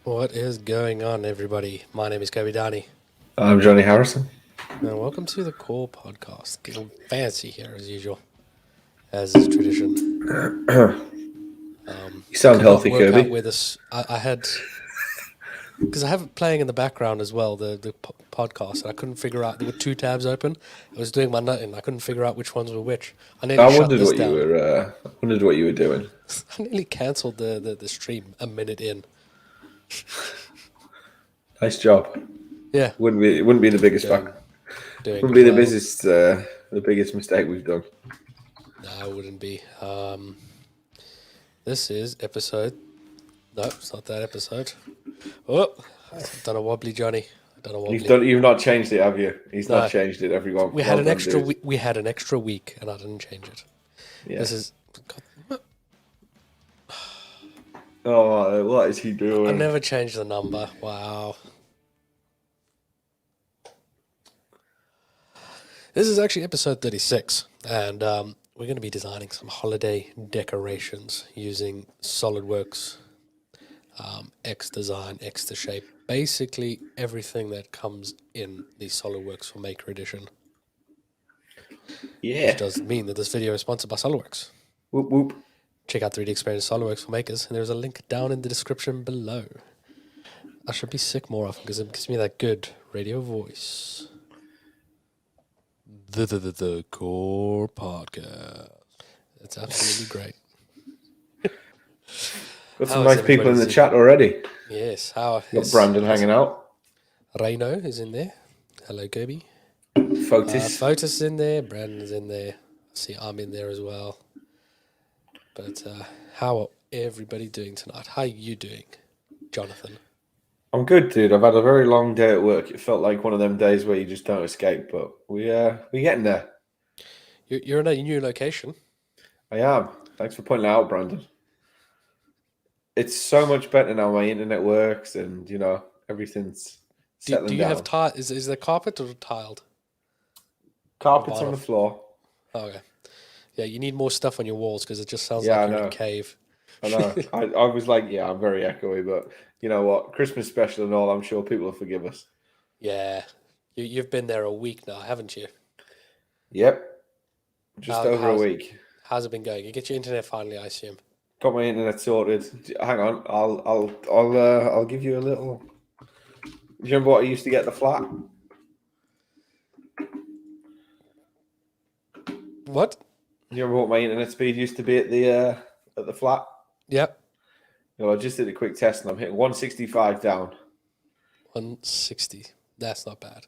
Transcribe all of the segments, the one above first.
What is going on, everybody? My name is Kirby Downey, I'm Jonny Harrison. and welcome to the Core Podcast. Getting fancy here, as usual, as is tradition. You sound Could not healthy, work out Kirby. where this. I had because I have it playing in the background as well, the podcast, and I couldn't figure out. There were two tabs open. I was doing my nutting. I couldn't figure out which ones were which. I nearly I shut wondered this what you down. were. I wondered what you were doing. I nearly cancelled the stream a minute in. Nice job. Yeah, Wouldn't be the biggest doing, fact. doing Wouldn't be the well. biggest mistake we've done. No, it wouldn't be. This is episode. No, it's not that episode. Oh, I've done a wobbly, Johnny. I've done a wobbly. You've not changed it, have you? He's No. not changed it. Everyone. We had an extra. We had an extra week, and I didn't change it. Yeah. This is. God, Oh, what is he I doing? never changed the number. Wow. This is actually episode 36, and we're going to be designing some holiday decorations using Solidworks, X Design, X to Shape, basically everything that comes in the Solidworks for Maker Edition. Yeah. Which does mean that this video is sponsored by Solidworks. Whoop whoop. Check out 3D Experience Solidworks for Makers, and there's a link down in the description below. I should be sick more often because it gives me that good radio voice. The Core Podcast. It's absolutely great. Got How some is nice people in the everybody's chat already. Yes, how Got is Brandon hanging out. Reno is in there. Hello, Kirby. Fotis. Fotis is in there. Brandon's in there. I see I'm in there as well. But how are everybody doing tonight? How are you doing, Jonathan? I'm good, dude. I've had a very long day at work. It felt like one of them days where you just don't escape, but we're getting there. You're in a new location. I am. Thanks for pointing it out, Brandon. It's so much better now. My internet works, and everything's settling Do you down. have tile? Is there carpet or tiled? Carpets on the floor? Oh, okay. Yeah, you need more stuff on your walls because it just sounds Yeah, like I you're in know. a cave. I know. I was like, yeah, I'm very echoey, but you know what? Christmas special and all. I'm sure people will forgive us. Yeah, you've been there a week now, haven't you? Yep. Just over a week. How's it been going? You get your internet finally, I assume. Got my internet sorted. Hang on, I'll give you a little. Do you remember what I used to get the flat? What? Do you remember what my internet speed used to be at the flat? Yep. No, I just did a quick test and I'm hitting 165 down 160. That's not bad.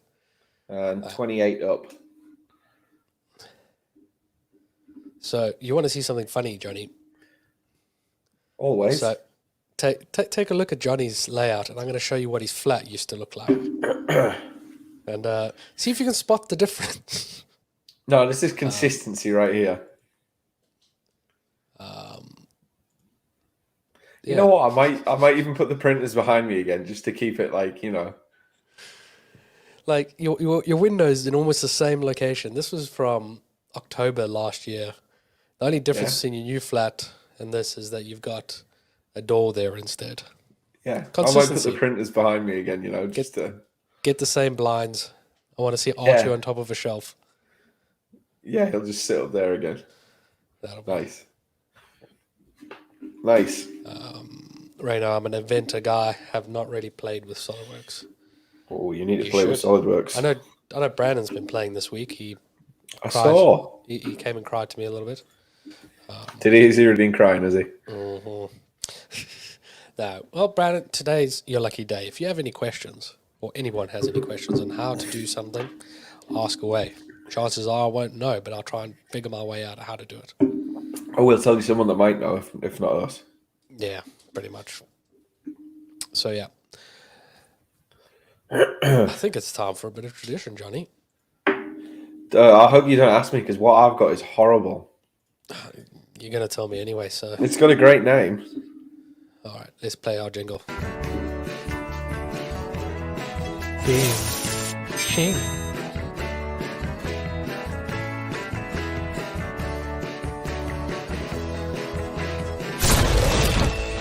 and 28 up. So you want to see something funny, Johnny? Always. So take a look at Johnny's layout, and I'm going to show you what his flat used to look like, and see if you can spot the difference. No, this is consistency right here. You know what? I might even put the printers behind me again just to keep it like. Like your windows in almost the same location. This was from October last year. The only difference between your new flat and this is that you've got a door there instead. Yeah, I might put the printers behind me again. Just to get the same blinds. I want to see Archie on top of a shelf. Yeah, he'll just sit up there again. That'll be nice. Nice. Right now, I'm an inventor guy. Have not really played with SolidWorks. Oh, you need to play with SolidWorks. I know Brandon's been playing this week. I saw. He came and cried to me a little bit. Did he? Has he already been crying, has he? Mm-hmm. No. Well, Brandon, today's your lucky day. If you have any questions, or anyone has any questions on how to do something, ask away. Chances are I won't know, but I'll try and figure my way out how to do it. I will tell you someone that might know, if not us. Yeah, pretty much. So, yeah. I think it's time for a bit of tradition, Johnny. I hope you don't ask me, because what I've got is horrible. You're going to tell me anyway, so... It's got a great name. All right, let's play our jingle. Shing.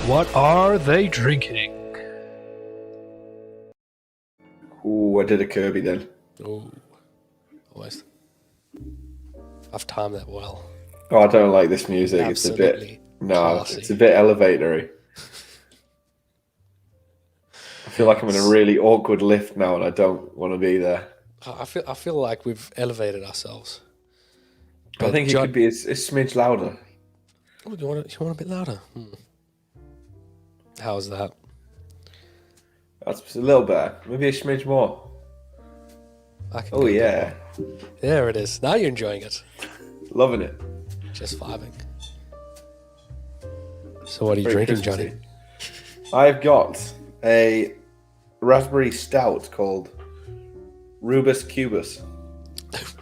What are they drinking? Ooh, I did a Kirby then. Ooh, almost. I've timed that well. Oh, I don't like this music. Absolutely classy. It's a bit elevatory. I feel like I'm in a really awkward lift now, and I don't want to be there. I feel like we've elevated ourselves. I think it could be a smidge louder. Oh, you want a bit louder? How's that? That's a little better. Maybe a smidge more. Oh yeah. There it is. Now you're enjoying it. Loving it. Just vibing. So what are you drinking, Johnny? I've got a raspberry stout called Rubus Cubus.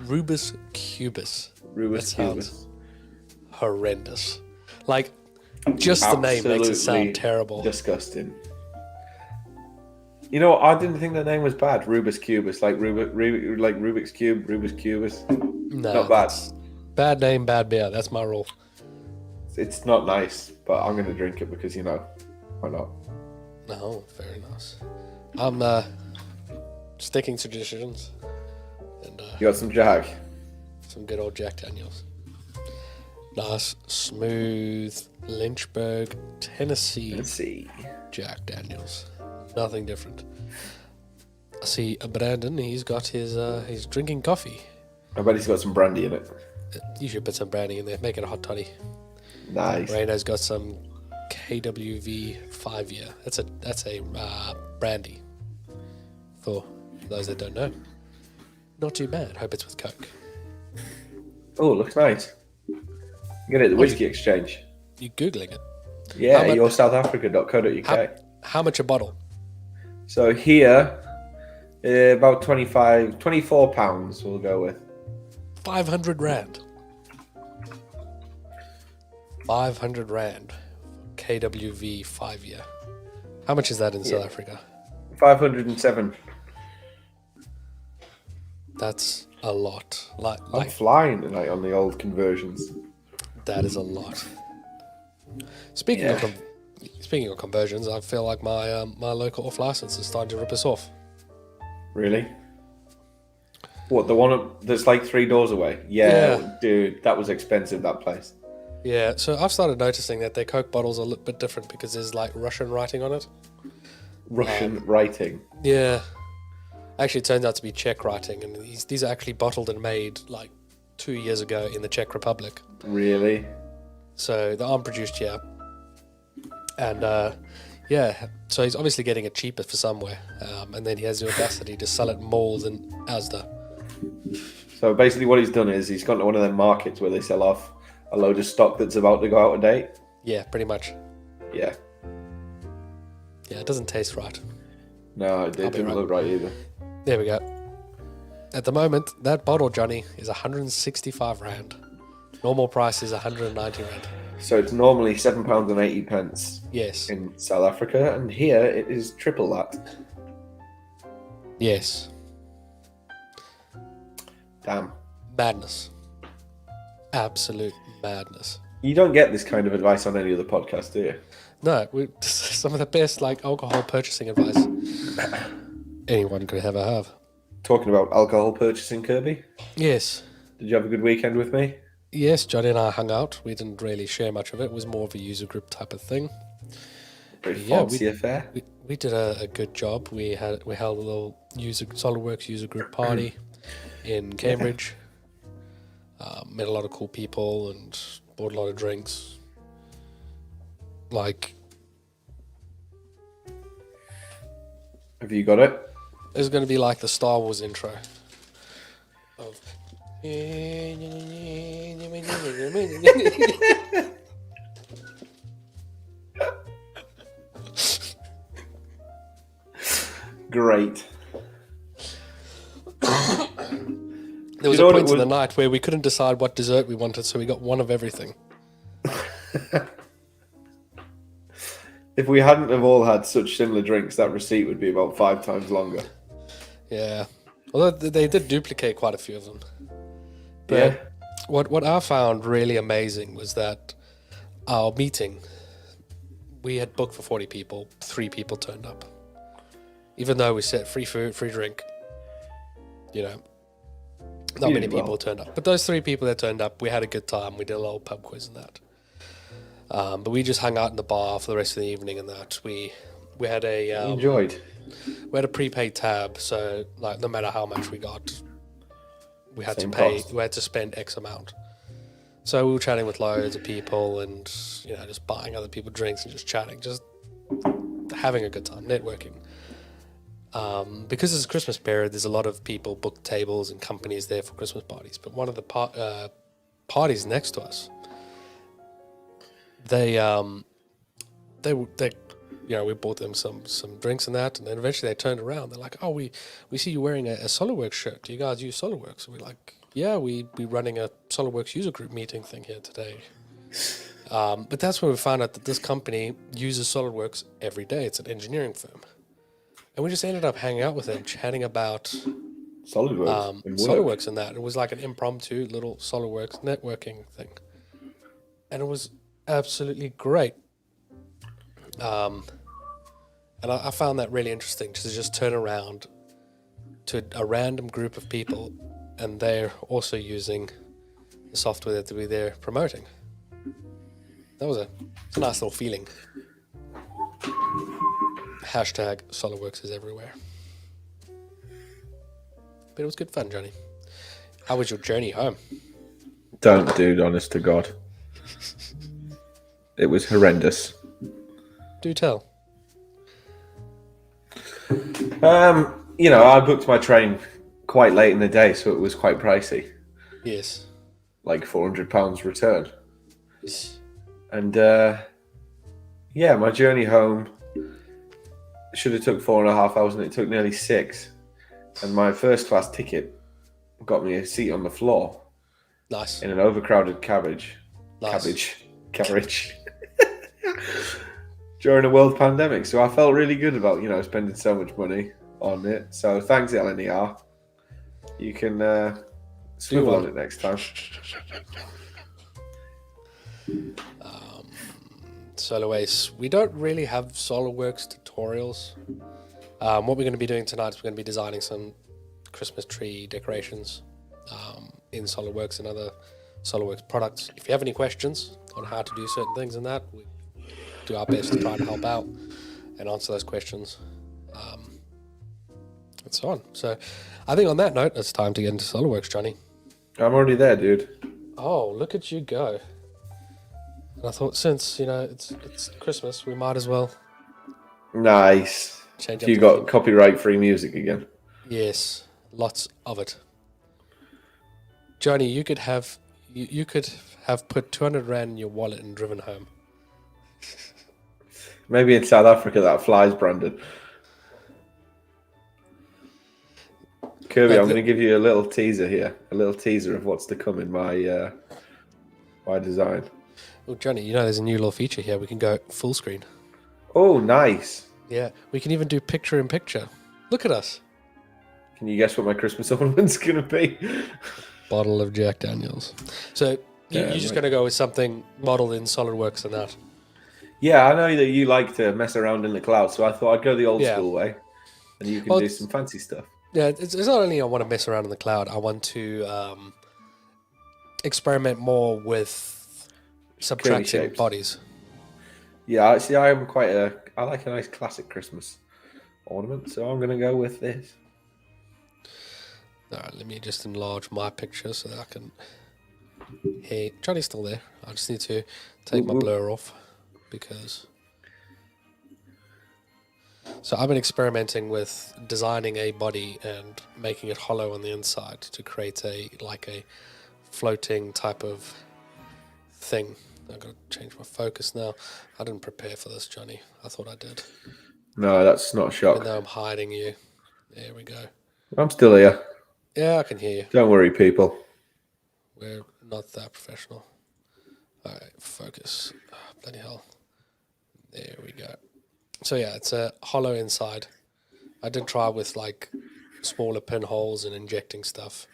Rubus Cubus. Rubus That Cubus. sounds horrendous. Like, just the name makes it sound terrible. Disgusting. You know, I didn't think the name was bad. Rubus Cubus, like Rubik's Cube, Rubus Cubus. No, not bad. Bad name, bad beer. That's my rule. It's not nice, but I'm going to drink it because, why not? No, very nice. I'm sticking to traditions. And you got some Jack? Some good old Jack Daniels. Nice, smooth Lynchburg, Tennessee Jack Daniels. Nothing different. I see Brandon. He's got he's drinking coffee. I bet he's got some brandy in it. You should put some brandy in there. Make it a hot toddy. Nice. Reno's got some KWV 5-year. That's a brandy. For those that don't know, not too bad. Hope it's with Coke. Oh, looks nice. You get it at the Whiskey Exchange. You googling it? Yeah, yoursouthafrica.co.uk. How much a bottle? So here, about 24 pounds. We'll go with 500 rand. 500 rand. KWV 5-year. How much is that in South Africa? 507. That's a lot. I'm flying tonight on the old conversions. That is a lot. Speaking of conversions, I feel like my my local off license is starting to rip us off. Really? What, the one that's like 3 doors away? Yeah, dude, that was expensive, that place. Yeah, so I've started noticing that their Coke bottles are a little bit different because there's like Russian writing on it. Russian writing? Yeah. Actually, it turns out to be Czech writing, and these are actually bottled and made like 2 years ago in the Czech Republic. Really? So they aren't produced here. And so he's obviously getting it cheaper for somewhere. And then he has the audacity to sell it more than Asda. So basically what he's done is he's gone to one of them markets where they sell off a load of stock that's about to go out of date. Yeah, pretty much. Yeah. Yeah, it doesn't taste right. No, it didn't look right either. There we go. At the moment, that bottle, Johnny, is 165 rand. Normal price is 190 rand. So it's normally £7.80. Yes. In South Africa, and here it is triple that. Yes. Damn. Madness. Absolute madness. You don't get this kind of advice on any other podcast, do you? No, some of the best alcohol purchasing advice anyone could ever have. Talking about alcohol purchasing, Kirby? Yes. Did you have a good weekend with me? Yes, Johnny and I hung out. We didn't really share much of it. It was more of a user group type of thing. Very fancy affair. We did a good job. We held a little Solidworks user group party in Cambridge. Met a lot of cool people and bought a lot of drinks. Have you got it? It's going to be like the Star Wars intro. Of Great. There was a point in the night where we couldn't decide what dessert we wanted, so we got one of everything. If we hadn't have all had such similar drinks, that receipt would be about 5 times longer. Yeah. Although they did duplicate quite a few of them. But what I found really amazing was that our meeting, we had booked for 40 people, 3 people turned up. even though we said free food, free drink, you know, not You many did well. people turned up. But those 3 people that turned up, we had a good time. We did a little pub quiz and that. But we just hung out in the bar for the rest of the evening and that. We had a Enjoyed. we had a prepaid tab, so like no matter how much we got, we had Same to pay. cost. We had to spend X amount. So we were chatting with loads of people and just buying other people drinks and just chatting, just having a good time, networking. Because it's a Christmas period, there's a lot of people book tables and companies there for Christmas parties. But one of the parties next to us, they we bought them some drinks and that, and then eventually they turned around. They're like, "Oh, we see you wearing a Solidworks shirt. Do you guys use Solidworks?" And we're like, "Yeah, we running a Solidworks user group meeting thing here today." But that's when we found out that this company uses Solidworks every day. It's an engineering firm, and we just ended up hanging out with them, chatting about Solidworks. and work. Solidworks and that. It was like an impromptu little Solidworks networking thing, and it was absolutely great. And I found that really interesting to just turn around to a random group of people, and they're also using the software that we're there promoting. That was it's a nice little feeling. Hashtag Solidworks is everywhere. But it was good fun, Johnny. How was your journey home? Don't, dude, honest to God. It was horrendous. Do tell. I booked my train quite late in the day, so it was quite pricey. Yes. Like £400 return. Yes. And my journey home should have took 4.5 hours, and it took nearly 6. And my first class ticket got me a seat on the floor Nice. in an overcrowded carriage. Nice. Carriage. During a world pandemic. So I felt really good about, spending so much money on it. So thanks, LNER. You can swivel on it next time. SoloAce. We don't really have SolidWorks tutorials. What we're going to be doing tonight is we're going to be designing some Christmas tree decorations in SolidWorks and other SolidWorks products. If you have any questions on how to do certain things in that, we do our best to try and help out and answer those questions and so on. So I think on that note, it's time to get into SolidWorks, Johnny. I'm already there, dude. Oh, look at you go. And I thought since, it's Christmas, we might as well Nice. change up You the got theme. copyright-free music again. Yes, lots of it. Johnny, you could have put 200 Rand in your wallet and driven home. Maybe in South Africa that flies, Brandon. Kirby, I'm going to give you a little teaser here. A little teaser of what's to come in my my design. Well, Johnny, there's a new little feature here. We can go full screen. Oh, nice. Yeah, we can even do picture in picture. Look at us. Can you guess what my Christmas ornament's going to be? Bottle of Jack Daniels. So you're just going to go with something modeled in SolidWorks and that. Yeah, I know that you like to mess around in the cloud, so I thought I'd go the old school way, and you can do some fancy stuff. Yeah, it's not only I want to mess around in the cloud, I want to experiment more with subtracting bodies. Yeah, actually, I like a nice classic Christmas ornament, so I'm going to go with this. All right, let me just enlarge my picture so that I can... Hey, Johnny's still there. I just need to take my blur off because... So I've been experimenting with designing a body and making it hollow on the inside to create a floating type of thing. I've got to change my focus now. I didn't prepare for this, Johnny. I thought I did. No, that's not a shock. Even though I'm hiding you. There we go. I'm still here. Yeah, I can hear you. Don't worry, people. We're not that professional. All right, focus. Oh, bloody hell. There we go. So yeah, it's a hollow inside. I did try with like smaller pinholes and injecting stuff.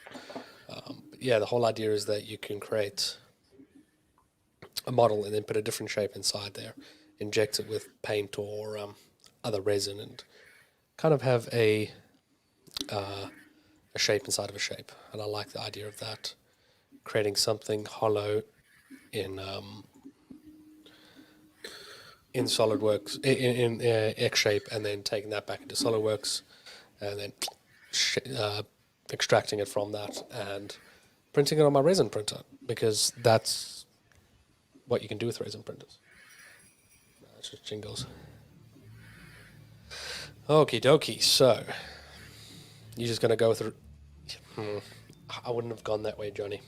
But yeah, the whole idea is that you can create a model and then put a different shape inside there, inject it with paint or other resin and kind of have a shape inside of a shape, and I like the idea of that, creating something hollow in SolidWorks in X shape, and then taking that back into SolidWorks, and then extracting it from that and printing it on my resin printer, because that's what you can do with resin printers. It's just jingles. Okie dokie. So you're just gonna go through. I wouldn't have gone that way, Johnny.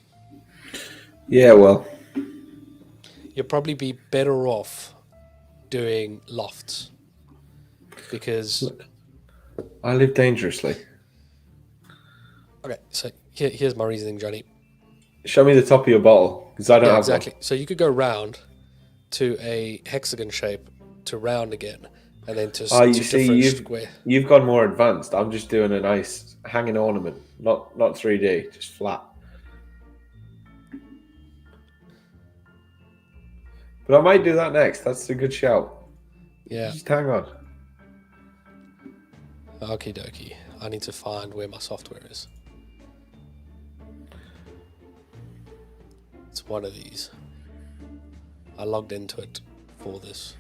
Yeah, well, You'll probably be better off doing lofts, because I live dangerously. okay, so here's my reasoning, Johnny. Show me the top of your bottle, because I don't have exactly. So you could go round to a hexagon shape, to round again, and then to one. You to see, different square. you've gone more advanced. I'm just doing a nice hanging ornament, not 3D, just flat. But I might do that next. That's a good shout. Yeah. Just hang on. Okie dokie. I need to find where my software is. It's one of these. I logged into it for this.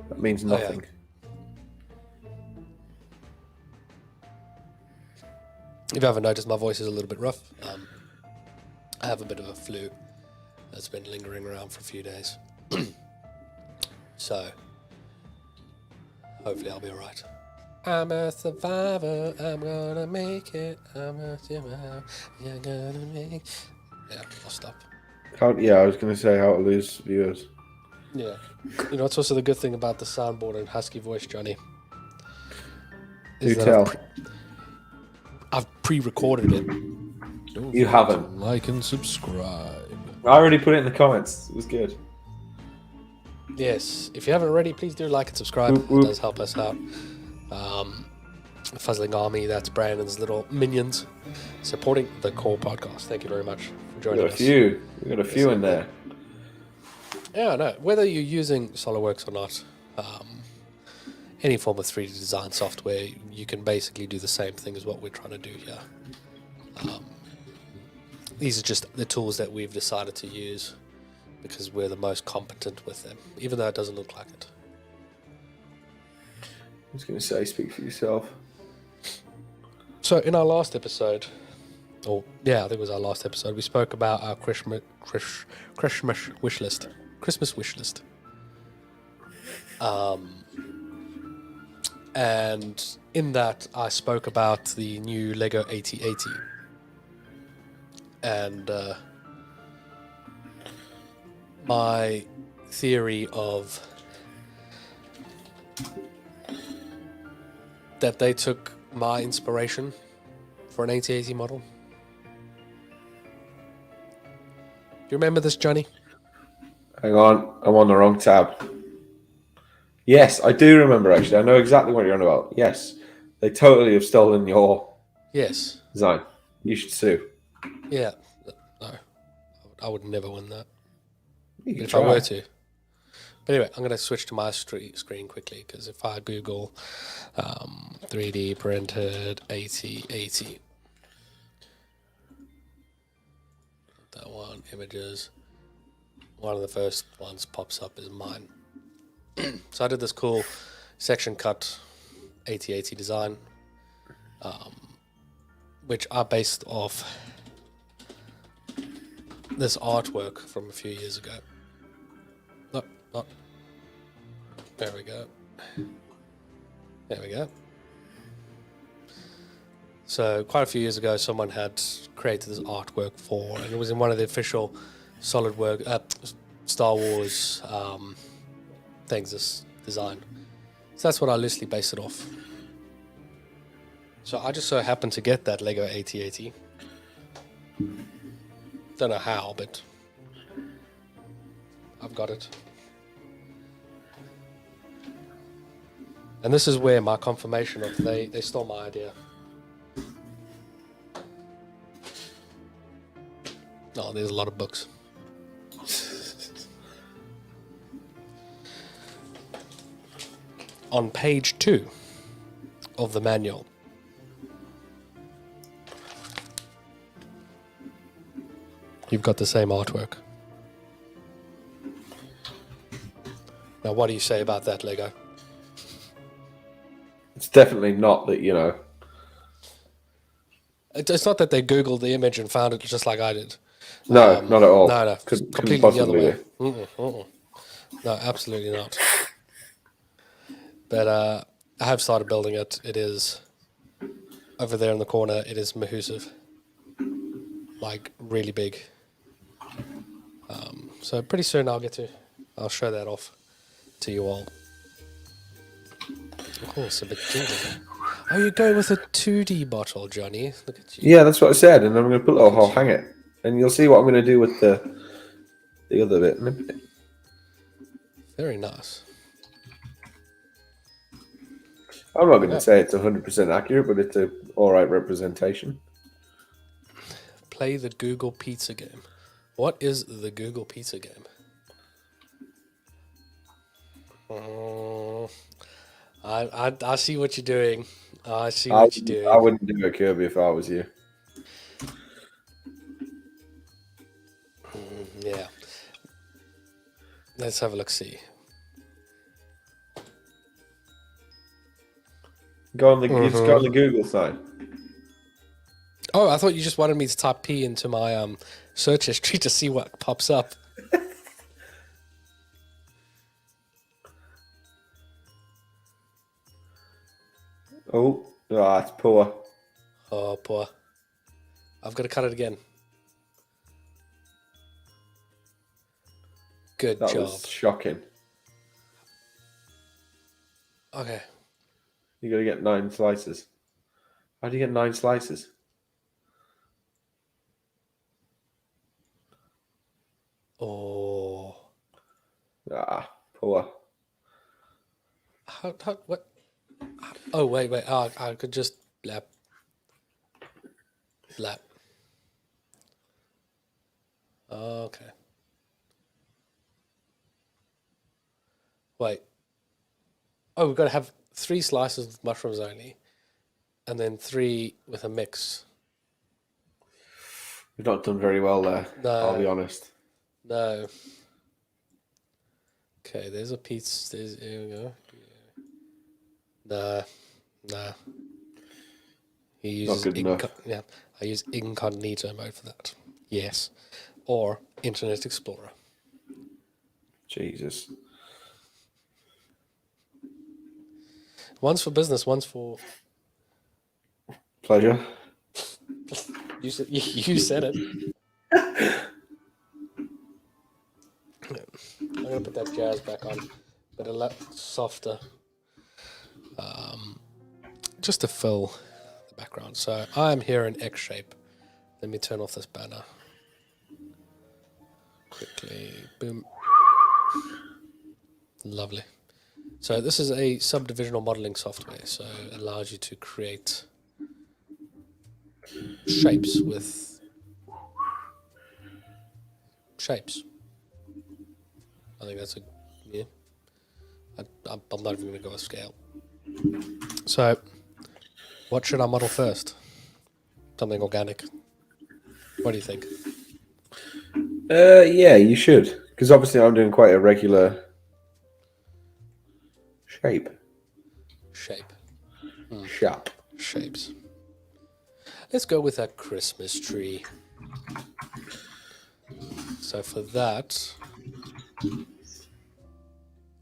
That means nothing. If you haven't noticed, my voice is a little bit rough. I have a bit of a flu that's been lingering around for a few days. So, hopefully I'll be alright. I'm a survivor, I'm gonna make it. I'm a survivor, you're gonna make it. Yeah, I'll stop. I was going to say how to lose viewers. Yeah. You know, it's also the good thing about the soundboard and husky voice, Johnny. Do tell. I've pre-recorded it. You haven't. Like and subscribe. I already put it in the comments. It was good. Yes. If you haven't already, please do like and subscribe. Whoop, whoop. It does help us out. Fuzzling Army, that's Brandon's little minions supporting the core podcast. Thank you very much for joining us. We got a few in there. Yeah, no. Whether you're using SolidWorks or not, any form of 3D design software, you can basically do the same thing as what we're trying to do here. These are just the tools that we've decided to use because we're the most competent with them, even though it doesn't look like it. I was going to say, speak for yourself. So in our last episode, I think it was our last episode, we spoke about our Christmas wish list. And in that, I spoke about the new Lego 8080. And my theory of that they took my inspiration for an 8080 model. Do you remember this, Johnny? Hang on, I'm on the wrong tab. Yes, I do remember, actually. I know exactly what you're on about. Yes, they totally have stolen your design. You should sue. Yeah. No, I would never win that. You can If try. I were to. But anyway, I'm going to switch to my screen quickly, because if I Google 3D printed 8080, that one, images, one of the first ones pops up is mine. So I did this cool section cut 8080 design, which I based off this artwork from a few years ago. No, not. There we go. There we go. So quite a few years ago, someone had created this artwork for, and it was in one of the official SolidWorks, Star Wars things, this design. So that's what I loosely based it off. So I just so happened to get that Lego 8080. Don't know how, but I've got it. And this is where my confirmation of they stole my idea. Oh, there's a lot of books. On page 2, of the manual. You've got the same artwork. Now, what do you say about that, Lego? It's definitely not that, you know. It's not that they Googled the image and found it just like I did. No, not at all. No, Couldn't completely the other possibly way. be. No, absolutely not. But I have started building it. It is over there in the corner. It is massive, like really big. So pretty soon I'll show that off to you all. Oh, it's a bit gingery. Oh, you go with a 2D bottle, Johnny. Look at you. Yeah, that's what I said, and I'm going to put I'll hang it, and you'll see what I'm going to do with the other bit in a bit. Very nice. I'm not going to say it's 100% accurate, but it's an alright representation. Play the Google Pizza game. What is the Google Pizza game? I see what you're doing. I see what you're doing. I wouldn't do a Kirby if I was you. Yeah. Let's have a look-see. Go on the It's got the Google sign. Oh, I thought you just wanted me to type P into my search history to see what pops up. Oh, it's poor. Oh, poor. I've got to cut it again. Good That job. was shocking. Okay. You got to get 9 slices. How do you get 9 slices? Oh. Poor. What? Oh, wait. Oh, I could just blap. Blap. Okay. Wait. Oh, we've got to have 3 slices with mushrooms only, and then 3 with a mix. We've not done very well there. No. I'll be honest. No. Okay, there's a pizza. Here we go. Nah. He uses Not good enough. Yeah, I use incognito mode for that. Yes, or Internet Explorer. Jesus. One's for business, one's for Pleasure. you said it. I'm gonna put that jazz back on, but a lot softer, just to fill the background. So I'm here in X shape. Let me turn off this banner quickly. Boom. Lovely. So this is a subdivisional modeling software, so it allows you to create shapes with shapes. I think that's I'm not even going to go with scale. So, what should I model first? Something organic. What do you think? Yeah, you should. Because obviously I'm doing quite a regular shape. Sharp. Shapes. Let's go with a Christmas tree. So for that,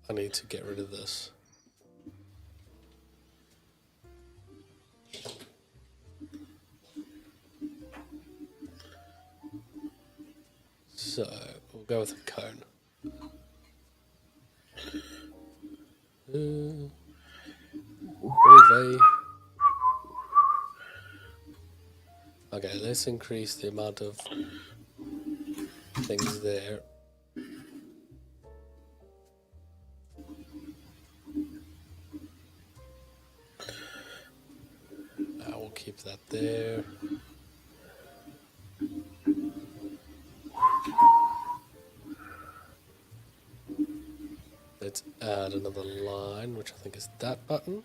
I need to get rid of this. So we'll go with a cone. Okay, let's increase the amount of things there. I will keep that there. Let's add another line, which I think is that button.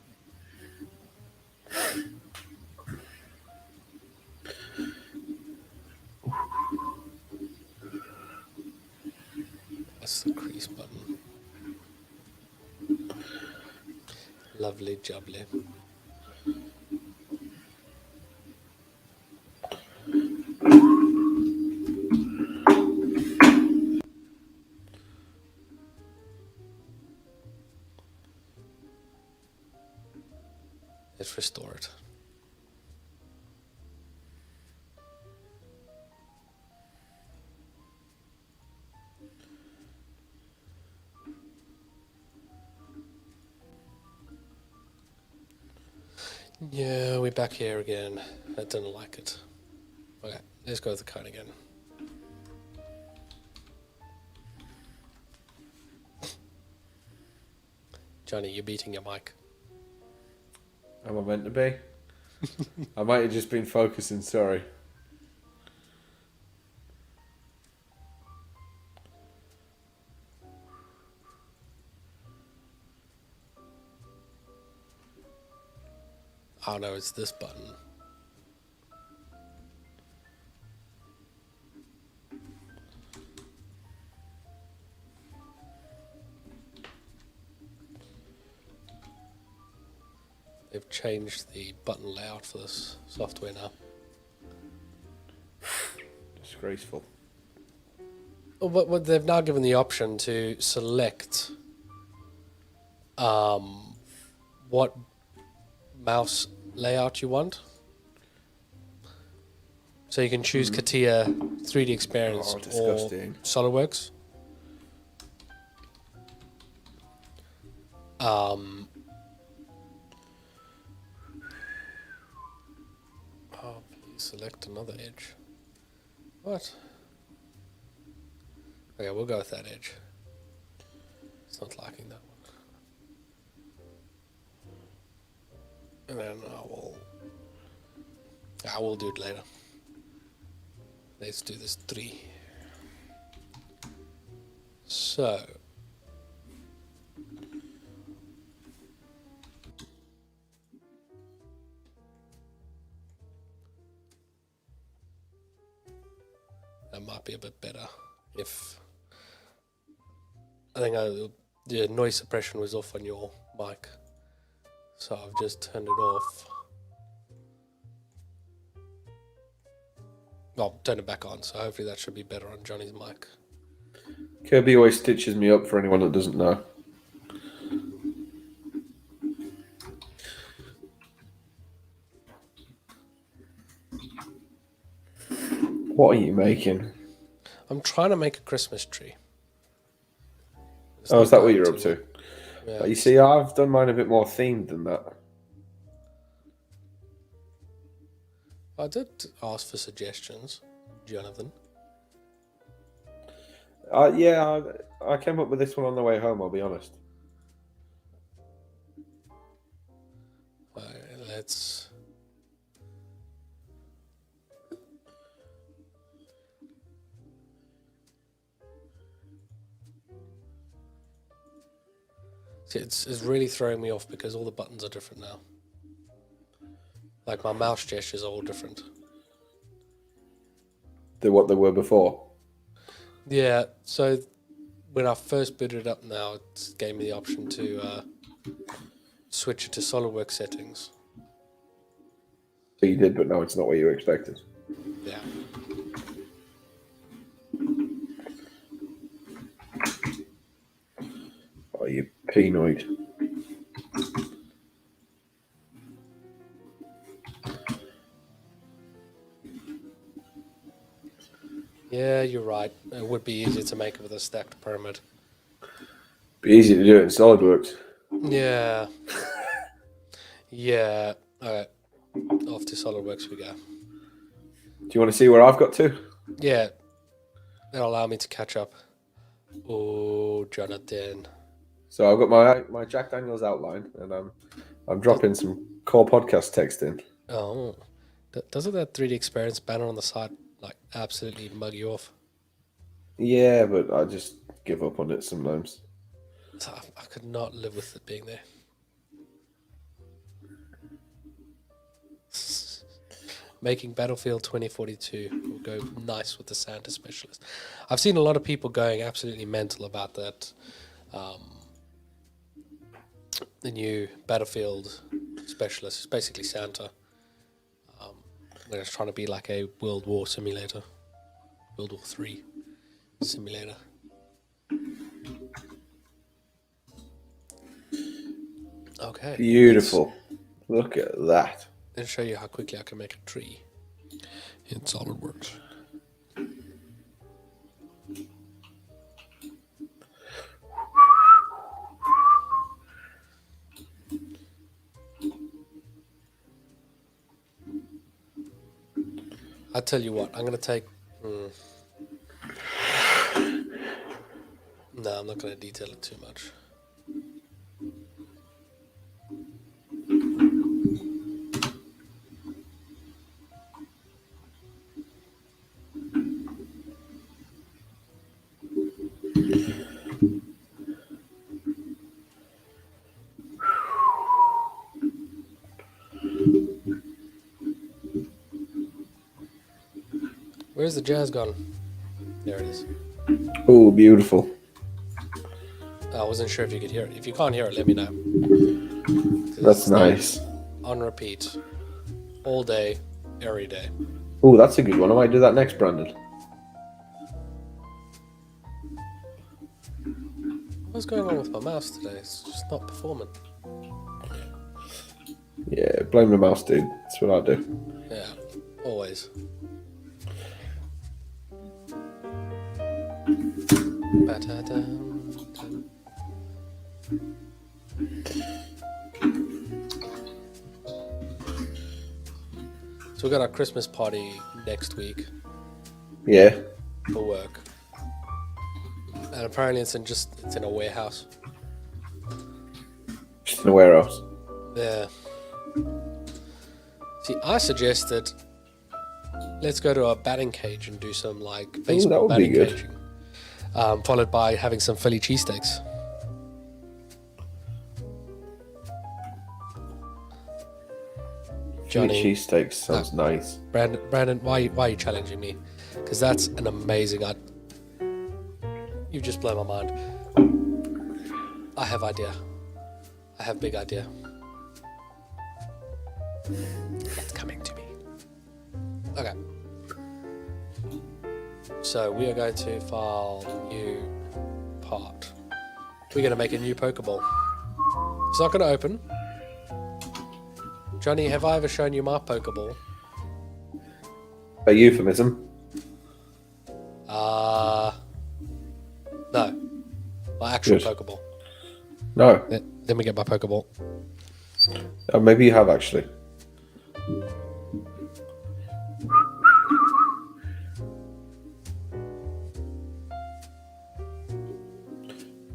That's the crease button. Lovely jubbly. Let's restore it. Yeah, we're back here again. I didn't like it. Okay, let's go with the cone again. Johnny, you're beating your mic. Am I meant to be? I might have just been focusing, sorry. Oh no, it's this button. They've changed the button layout for this software now. Disgraceful. Oh, but they've now given the option to select what mouse layout you want. So you can choose CATIA 3D Experience or disgusting. SolidWorks. Oh, please select another edge. What? Okay, we'll go with that edge. It's not liking that one. And then I will do it later. Let's do this 3. So. That might be a bit better if I think the noise suppression was off on your mic, so I've just turned it off. Well, turn it back on, so hopefully that should be better on Johnny's mic. Kirby always stitches me up for anyone that doesn't know. What are you making? I'm trying to make a Christmas tree. It's Oh, not is that what going you're too up to? well. Yeah, You see, I've done mine a bit more themed than that. I did ask for suggestions, Jonathan. Yeah, I came up with this one on the way home, I'll be honest. Let's. See, it's really throwing me off because all the buttons are different now. Like my mouse gestures are all different. Than what they were before. Yeah, so when I first booted it up now, it gave me the option to switch it to SolidWorks settings. So you did, but no, it's not what you expected. Yeah. Oh, you penoid. Yeah, you're right. It would be easier to make it with a stacked pyramid. Be easy to do it in SolidWorks. Yeah. Yeah. Alright. Off to SolidWorks we go. Do you want to see where I've got to? Yeah. That'll allow me to catch up. Oh, Jonathan. So I've got my Jack Daniels outline, and I'm dropping some core podcast text in. Oh. Doesn't that 3D Experience banner on the side like absolutely mug you off? Yeah, but I just give up on it sometimes. I could not live with it being there. making Battlefield 2042 will go nice with the Santa specialist. I've seen a lot of people going absolutely mental about that. The new Battlefield specialist is basically Santa. They're just trying to be like a World War simulator, World War III simulator. Okay. Beautiful. Look at that. Let's show you how quickly I can make a tree in SolidWorks. I'll tell you what, I'm going to take... No, I'm not going to detail it too much. Where's the jazz gone? There it is. Oh, beautiful. I wasn't sure if you could hear it. If you can't hear it, let me know. That's nice. On repeat. All day, every day. Oh, that's a good one. I might do that next, Brandon. What's going on with my mouse today? It's just not performing. Yeah, blame the mouse, dude. That's what I do. Yeah, always. So we got our Christmas party next week Yeah. for work, and apparently it's in a warehouse. Just in a warehouse. Yeah. See, I suggested let's go to a batting cage and do some like baseball that would be batting good. caging, followed by having some Philly cheesesteaks. Johnny, Cheesesteaks sounds nice. Brandon, why are you challenging me? Because that's an amazing. You just blow my mind. I have idea. I have big idea. It's coming to me. Okay. So we are going to file new part. We're going to make a new Pokeball. It's not going to open. Johnny, have I ever shown you my Pokeball? A euphemism. No. My actual Good. Pokeball. No. Let me get my Pokeball. Maybe you have actually.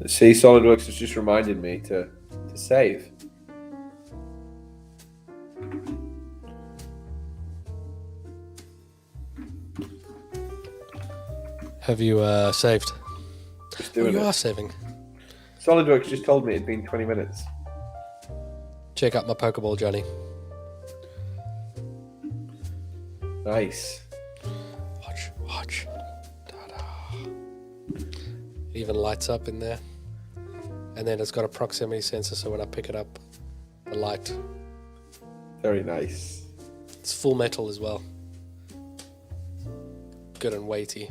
See, SolidWorks has just reminded me to save. Have you saved? Just Oh, doing you it. are saving. SolidWorks just told me it'd been 20 minutes. Check out my Pokeball, Johnny. Nice. Watch. Ta-da. It even lights up in there. And then it's got a proximity sensor, so when I pick it up, the light. Very nice. It's full metal as well. Good and weighty.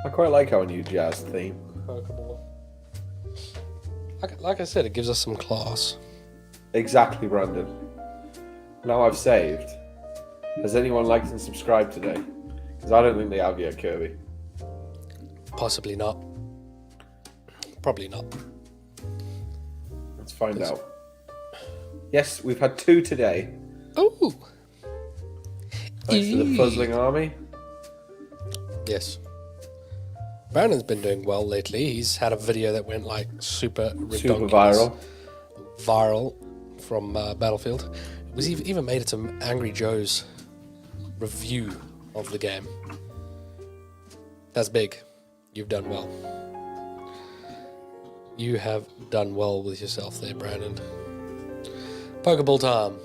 I quite like our new jazz theme. Pokeball. Like I said, it gives us some class. Exactly, Brandon. Now I've saved. Has anyone liked and subscribed today? Because I don't think they have yet, Kirby. Possibly not. Probably not. Let's find out. Yes, we've had 2 today. Oh! Thanks to the Puzzling Army. Yes. Brandon's been doing well lately. He's had a video that went like super viral. Viral from Battlefield. It was even made it to Angry Joe's review of the game. That's big. You've done well. You have done well with yourself there, Brandon. Pokeball time.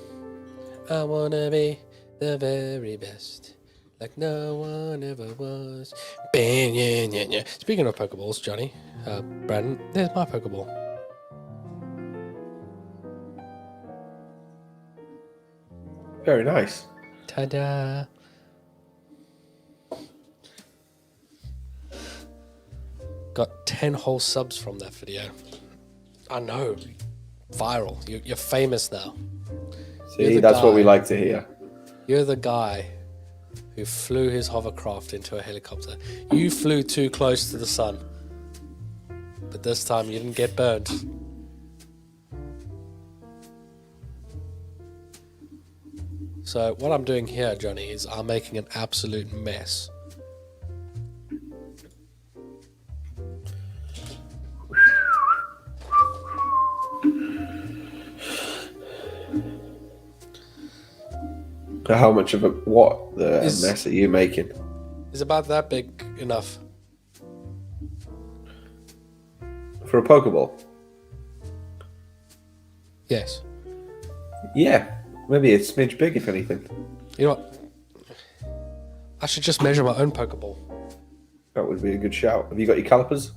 I wanna be the very best, like no one ever was. Bang, yeah, yeah, yeah. Speaking of Pokeballs, Johnny, Brandon, there's my Pokeball. Very nice. Ta-da! Got 10 whole subs from that video. I know. Viral. You're famous now. See, that's what we like to hear. You're the guy who flew his hovercraft into a helicopter. You flew too close to the sun. But this time you didn't get burned. So what I'm doing here, Johnny, is I'm making an absolute mess. How much of the mess are you making? Is about that big enough? For a Pokeball? Yes. Yeah. Maybe a smidge big, if anything. You know what? I should just measure my own Pokeball. That would be a good shout. Have you got your calipers?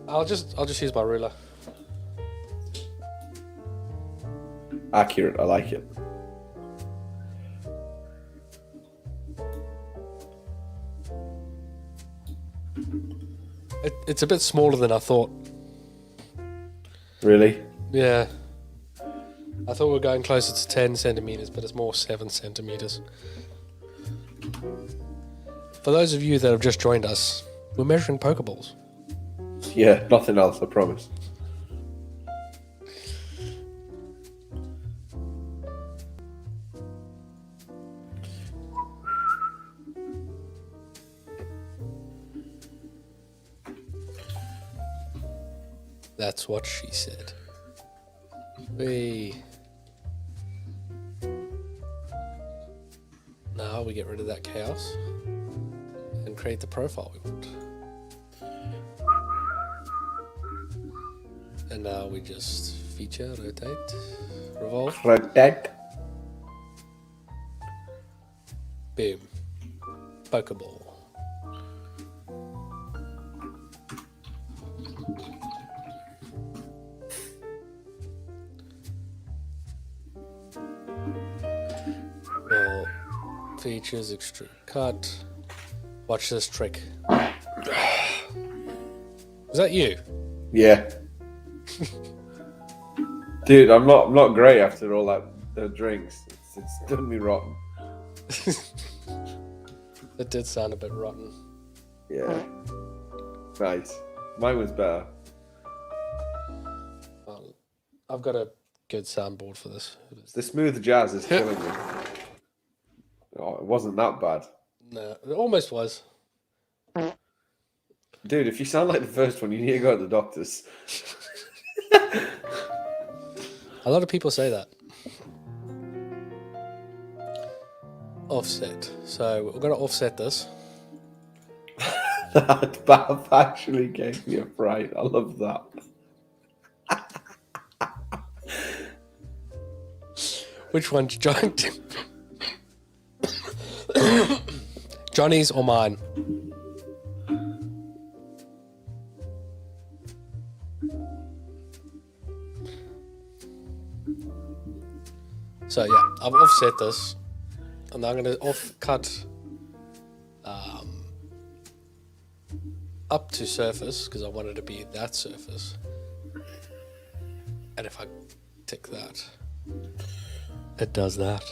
I'll just use my ruler. Accurate, I like it. It's a bit smaller than I thought. Really? Yeah. I thought we were going closer to 10 centimeters, but it's more 7 centimeters. For those of you that have just joined us, we're measuring Pokeballs. Yeah, nothing else, I promise. That's what she said. Now we get rid of that chaos and create the profile we want. And now we just feature, rotate, revolve. Rotate. Boom. Pokeball. Well, features, extrude cut. Watch this trick. Was that you? Yeah. Dude, I'm not great after all that the drinks. It's done me rotten. It did sound a bit rotten. Yeah. Nice. Mine was better. Well, I've got a good soundboard for this. The smooth jazz is killing me. Oh, it wasn't that bad. No, it almost was. Dude, if you sound like the first one, you need to go to the doctors. A lot of people say that. Offset. So we're going to offset this. That actually gave me a fright. I love that. Which one's John? Johnny's or mine? So yeah, I've offset this, and I'm going to cut up to surface because I want it to be that surface. And if I tick that, it does that.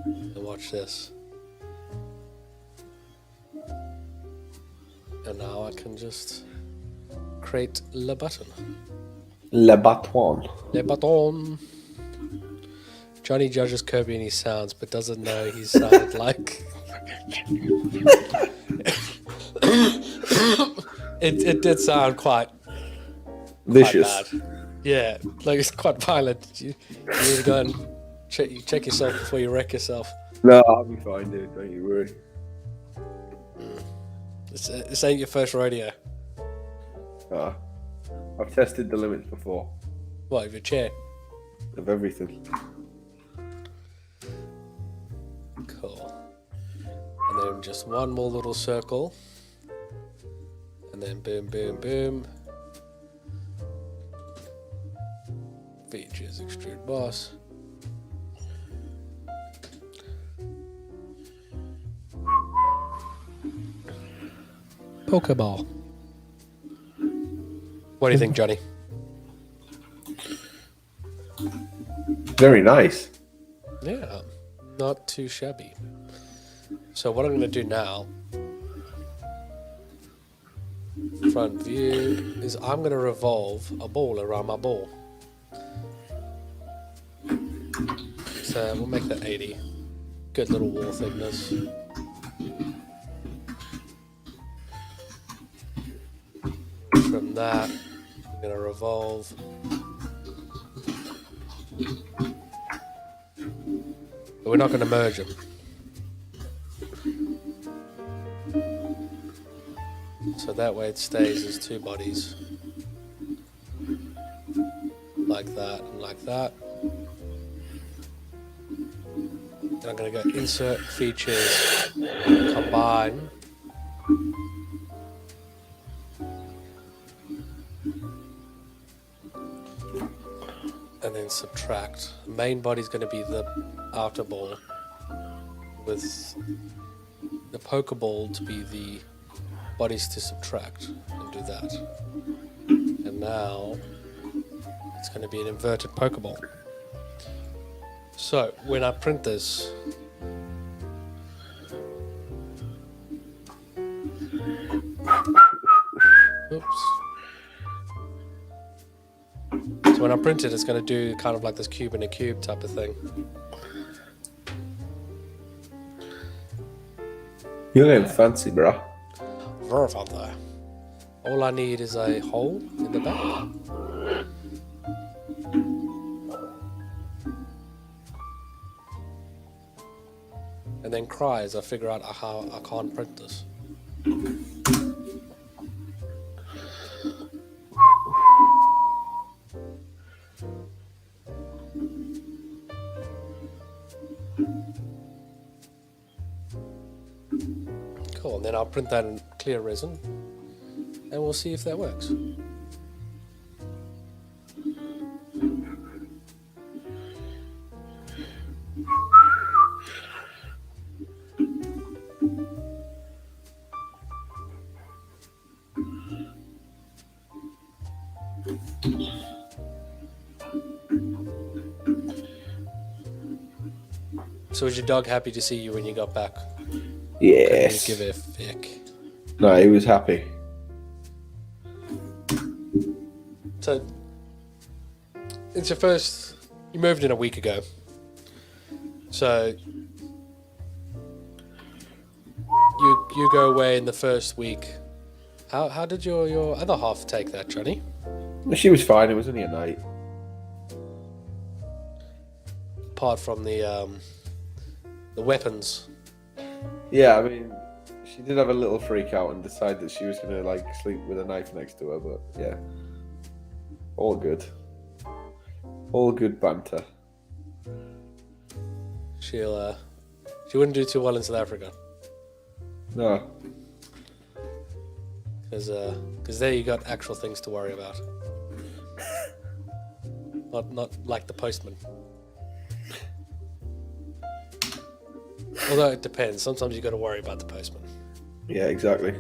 And watch this. And now I can just create le button. Le bâton. Le button. Johnny judges Kirby and he sounds, but doesn't know he sounded like. It did sound quite vicious. bad. Yeah, like it's quite violent. You need to go and check yourself before you wreck yourself. No, I'll be fine, dude. Don't you worry. This ain't your first rodeo. I've tested the limits before What, of your chair? of everything. Cool. And then just one more little circle. And then boom, boom, boom. Features, extrude boss. Pokeball. What do you think, Johnny? Very nice. Yeah, not too shabby. So what I'm going to do now, front view, is I'm going to revolve a ball around my ball. So we'll make that 80. Good little wall thickness. From that, I'm going to revolve. But we're not going to merge them. So that way it stays as two bodies. Like that and like that. Then I'm going to go insert features, combine. And then subtract. The main body is going to be the outer ball, with the Pokeball to be the bodies to subtract, and do that. And now it's going to be an inverted Pokeball. So when I print this, oops. So when I print it, it's going to do kind of like this cube in a cube type of thing. You're getting fancy, bro. Very fancy. All I need is a hole in the back. And then cry as I figure out how I can't print this. Cool, and then I'll print that in clear resin, and we'll see if that works. So was your dog happy to see you when you got back? Yes. Couldn't give a fick. No, he was happy. So it's your first. You moved in a week ago. So you go away in the first week. How did your other half take that, Johnny? She was fine. It was only a night. Apart from the weapons. Yeah, I mean, she did have a little freak out and decide that she was going to like sleep with a knife next to her, but yeah, all good. All good banter. She wouldn't do too well in South Africa. No. Because there you got actual things to worry about. Not like the postman. Although it depends. Sometimes you got to worry about the postman. Yeah, exactly.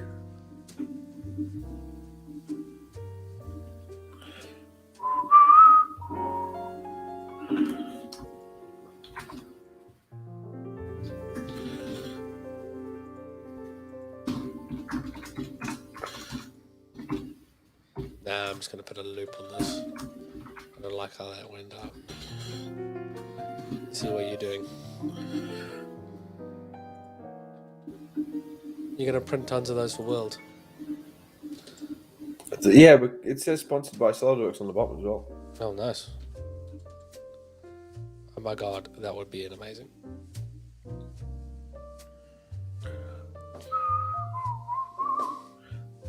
Nah, I'm just going to put a loop on this. I don't like how that went up. See what you're doing. You're going to print tons of those for World. Yeah, but it says sponsored by Solidworks on the bottom as well. Oh, nice. Oh my god, that would be amazing.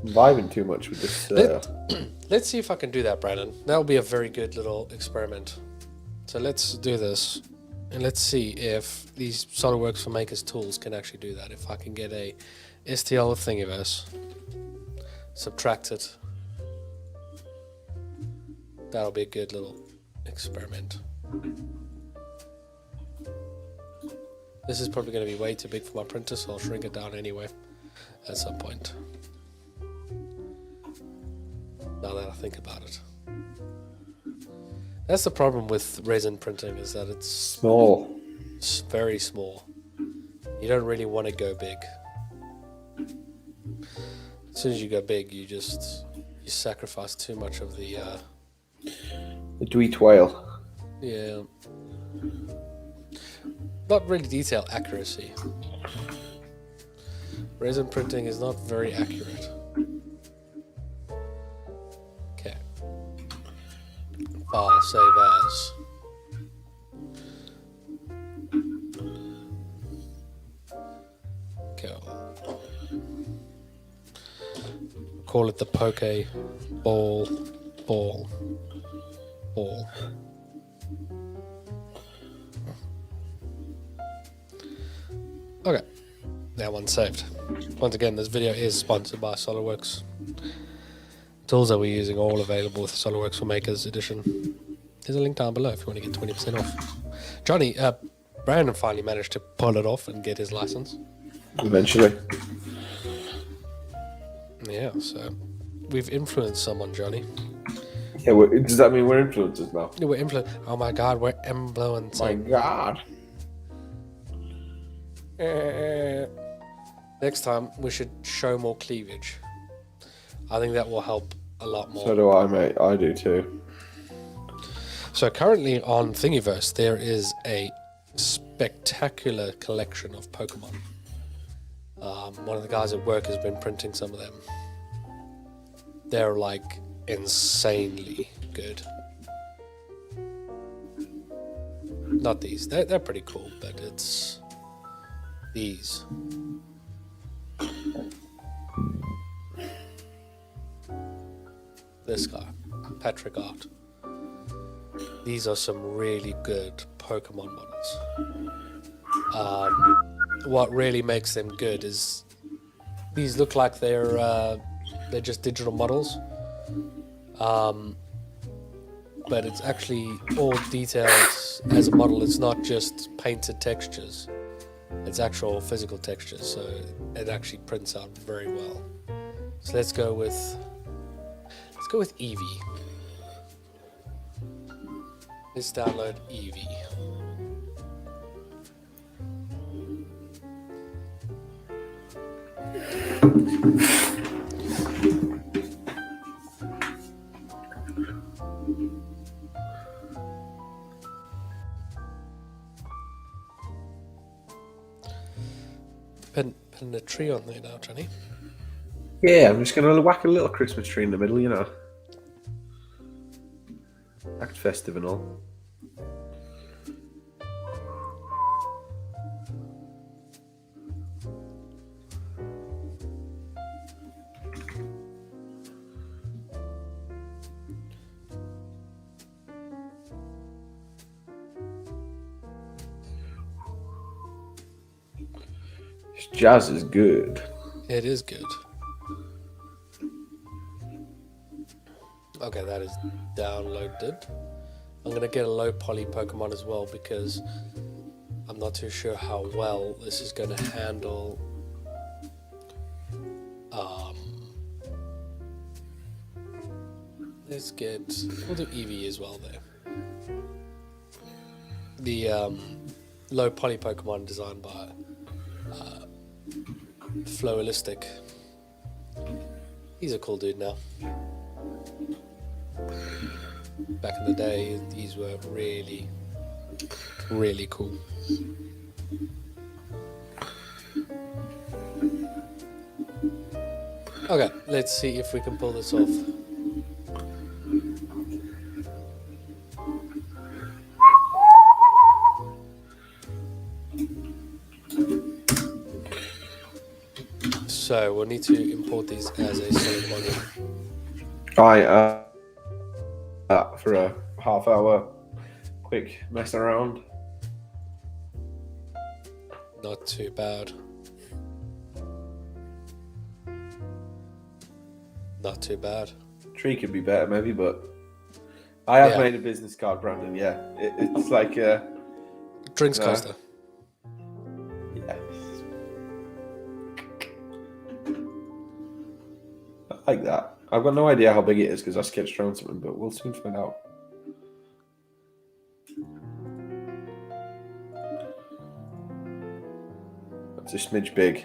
vibing too much with this. Let's see if I can do that, Brandon. That would be a very good little experiment. So let's do this. And let's see if these SolidWorks for Makers tools can actually do that. If I can get a STL of Thingiverse, subtract it. That'll be a good little experiment. This is probably going to be way too big for my printer, so I'll shrink it down anyway at some point. Now that I think about it. That's the problem with resin printing, is that it's Small. It's very small. You don't really want to go big. As soon as you go big, you sacrifice too much of the Dweet whale. yeah. Not really detail accuracy. Resin printing is not very accurate. Okay. File save as. Go. Call it the poke ball. Okay, that one's saved. Once again, this video is sponsored by SolidWorks. Tools that we're using are all available with SolidWorks for Makers edition. There's a link down below if you want to get 20% off. Johnny, Brandon finally managed to pull it off and get his license. Eventually. Yeah, so we've influenced someone, Johnny. Yeah, does that mean we're influencers now? Yeah, we're oh my god, we're influencing. My god. Next time, we should show more cleavage. I think that will help a lot more. So do I, mate. I do too. So currently on Thingiverse, there is a spectacular collection of Pokemon. One of the guys at work has been printing some of them. They're like insanely good. Not these. They're pretty cool, but it's these. This guy, Patrick Art. These are some really good Pokemon models. What really makes them good is these look like they're just digital models, but it's actually all detailed as a model. It's not just painted textures; it's actual physical textures. So it actually prints out very well. So let's go with Eevee. Let's download Eevee. Pin a tree on there now, Johnny. Yeah, I'm just going to whack a little Christmas tree in the middle, you know. Act festive and all. This jazz is good. It is good. Okay, that is downloaded. I'm going to get a low poly Pokemon as well because I'm not too sure how well this is going to handle we'll do Eevee as well there. The low poly Pokemon designed by Flowalistic. He's a cool dude now. Back in the day, these were really, really cool. Okay, let's see if we can pull this off. So we'll need to import these as a solid body. Alright, for a half-hour quick mess around. Not too bad. Not too bad. Tree could be better, maybe, but I have Yeah. made a business card, Brandon. Yeah, it's like Drinks coaster. yeah. I like that. I've got no idea how big it is because I sketched around something, but we'll soon find out. That's a smidge big.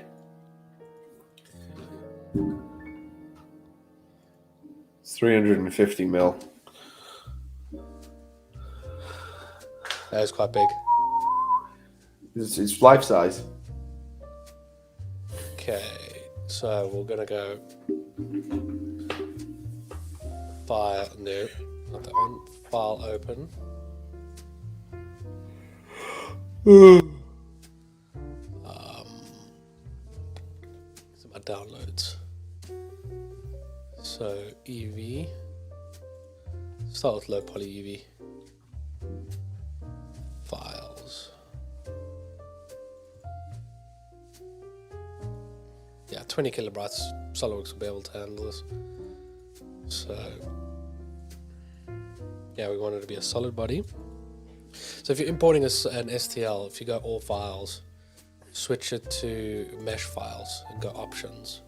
It's 350 mil. That is quite big. It's life size. Okay, so we're gonna go file, no, not that one. File open. Some of my downloads. So EV. Start with low poly EV. Files. Yeah, 20 kilobytes. Solidworks will be able to handle this. So yeah, we want it to be a solid body. So if you're importing an STL, if you go all files, switch it to mesh files and go options.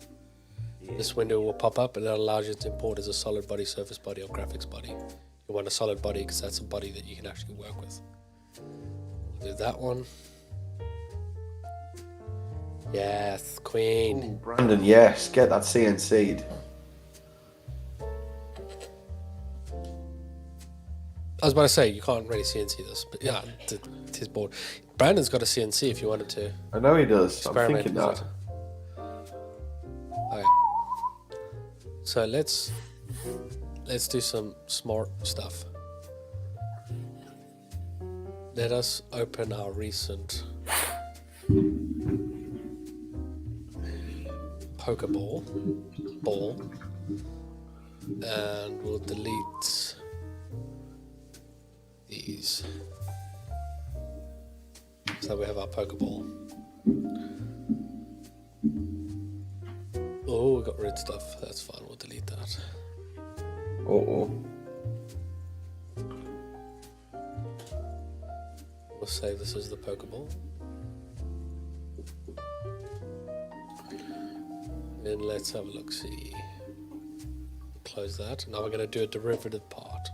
This window will pop up and it allows you to import as a solid body, surface body, or graphics body. You want a solid body because that's a body that you can actually work with. Do that one. Yes, queen. Ooh, Brandon, yes, get that CNC'd. I was about to say, you can't really CNC this, but yeah, it is board. Brandon's got a CNC if you wanted to. I know he does. I'm Experiment thinking with that. Okay. So let's do some smart stuff. Let us open our recent Pokeball ball, and we'll delete these. So we have our Pokeball. Oh, we got rid stuff. That's fine. We'll delete that. Uh-oh. We'll save this as the Pokeball. Then let's have a look. See. Close that. Now we're going to do a derivative part.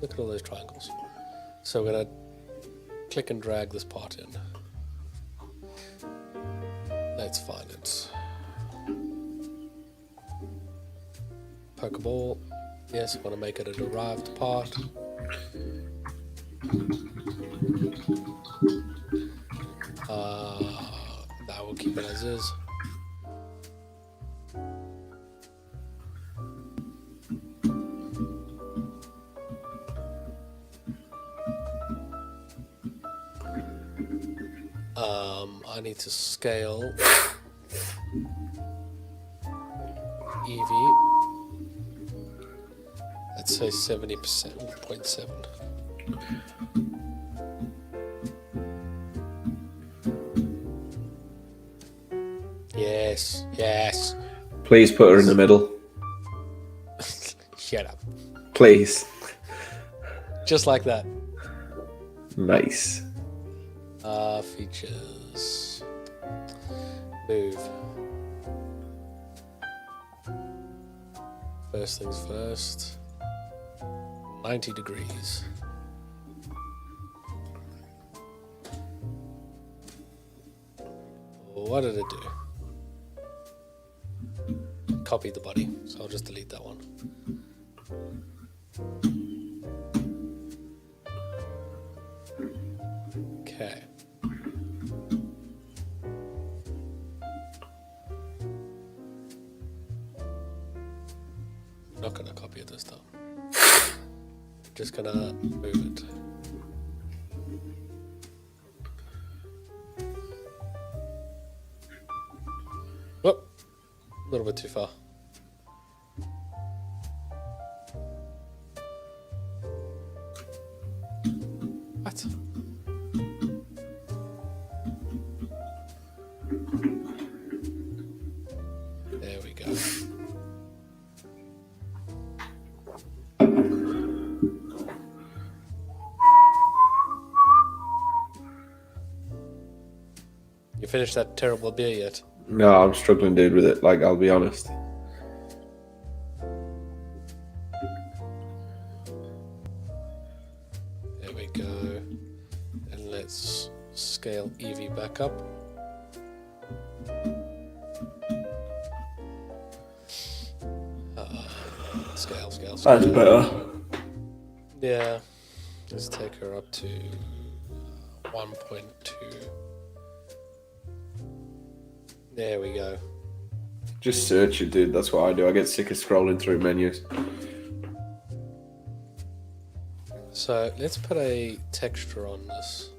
Look at all those triangles. So we're going to click and drag this part in. Let's find it. Pokeball. Yes, I want to make it a derived part. Now we'll keep it as is. I need to scale EV. Let's say 70%, 0.7. Yes, yes. Please put her in the middle. Shut up. Please. Just like that. Nice. Features. Move. First things first. 90 degrees. What did it do? Copy the body, so I'll just delete that one. Okay. Not gonna copy it this time. Just gonna move it. Whoop. A little bit too far. What? There we go. You finished that terrible beer yet? No, I'm struggling, dude, with it. Like, I'll be honest. There we go. And let's scale Eevee back up. Scale. That's better. Yeah. Let's take her up to 1.2. There we go. Just search it, dude. That's what I do. I get sick of scrolling through menus. So let's put a texture on this.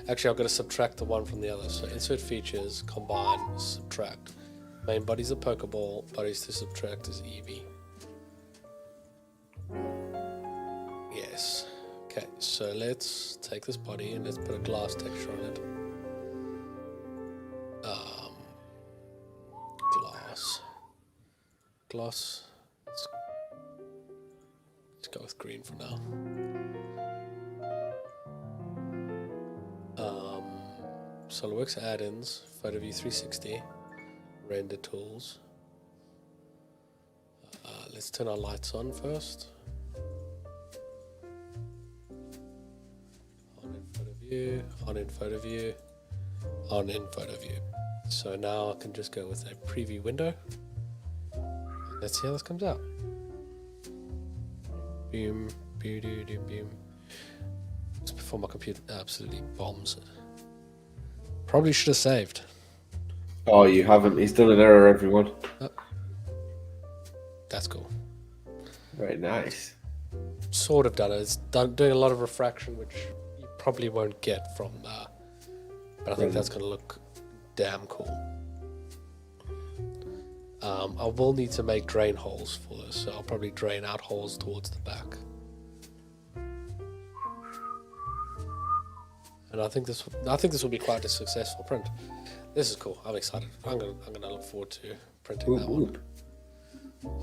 Actually, I've got to subtract the one from the other. So insert features, combine, subtract. Main body's a Pokeball, bodies to subtract is Eevee. Yes. Okay, so let's take this body and let's put a glass texture on it. Gloss. Let's go with green for now. Solidworks add-ins, Photo View 360, render tools. Let's turn our lights on first. On in photo view, on in photo view, on in photo view. So now I can just go with a preview window. Let's see how this comes out. Boom, boom. Just before my computer absolutely bombs it. Probably should have saved. Oh, you haven't. He's done an error, everyone. Oh. That's cool. Very nice. Sort of done it. It's doing a lot of refraction, which you probably won't get from but I think that's going to look damn cool. I will need to make drain holes for this, so I'll probably drain out holes towards the back. And I think this will be quite a successful print. This is cool. I'm excited. I'm gonna look forward to printing that one.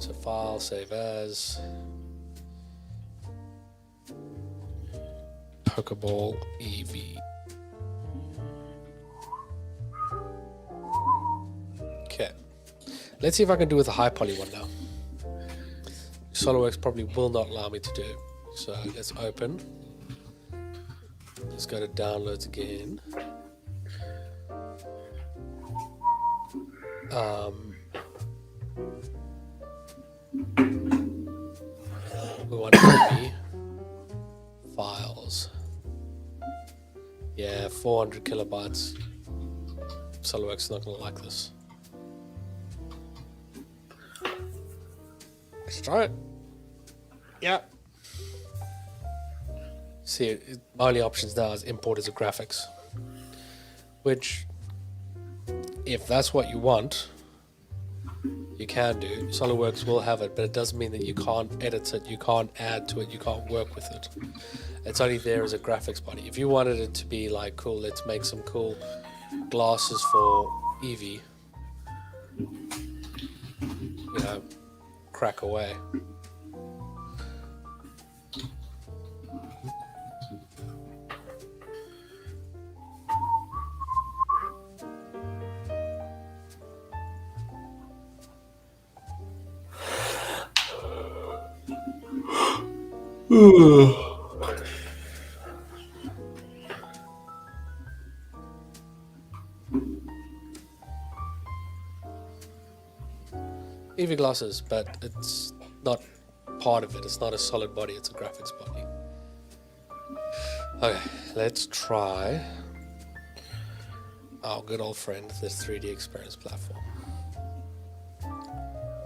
So file, save as, Pokeball Eevee. Okay. Let's see if I can do with a high poly one now. Solidworks probably will not allow me to do. So let's open. Let's go to downloads again. We want Kirby files. Yeah, 400 kilobytes. Solidworks is not going to like this. Let's try it. Yeah. See, my only options now is import as a graphics. Which, if that's what you want, you can do. Solidworks will have it, but it doesn't mean that you can't edit it, you can't add to it, you can't work with it. It's only there as a graphics body. If you wanted it to be like, cool, let's make some cool glasses for Eevee, you know, crack away. Eevee glasses, but it's not part of it. It's not a solid body, it's a graphics body. Okay, let's try our good old friend, the 3D Experience platform.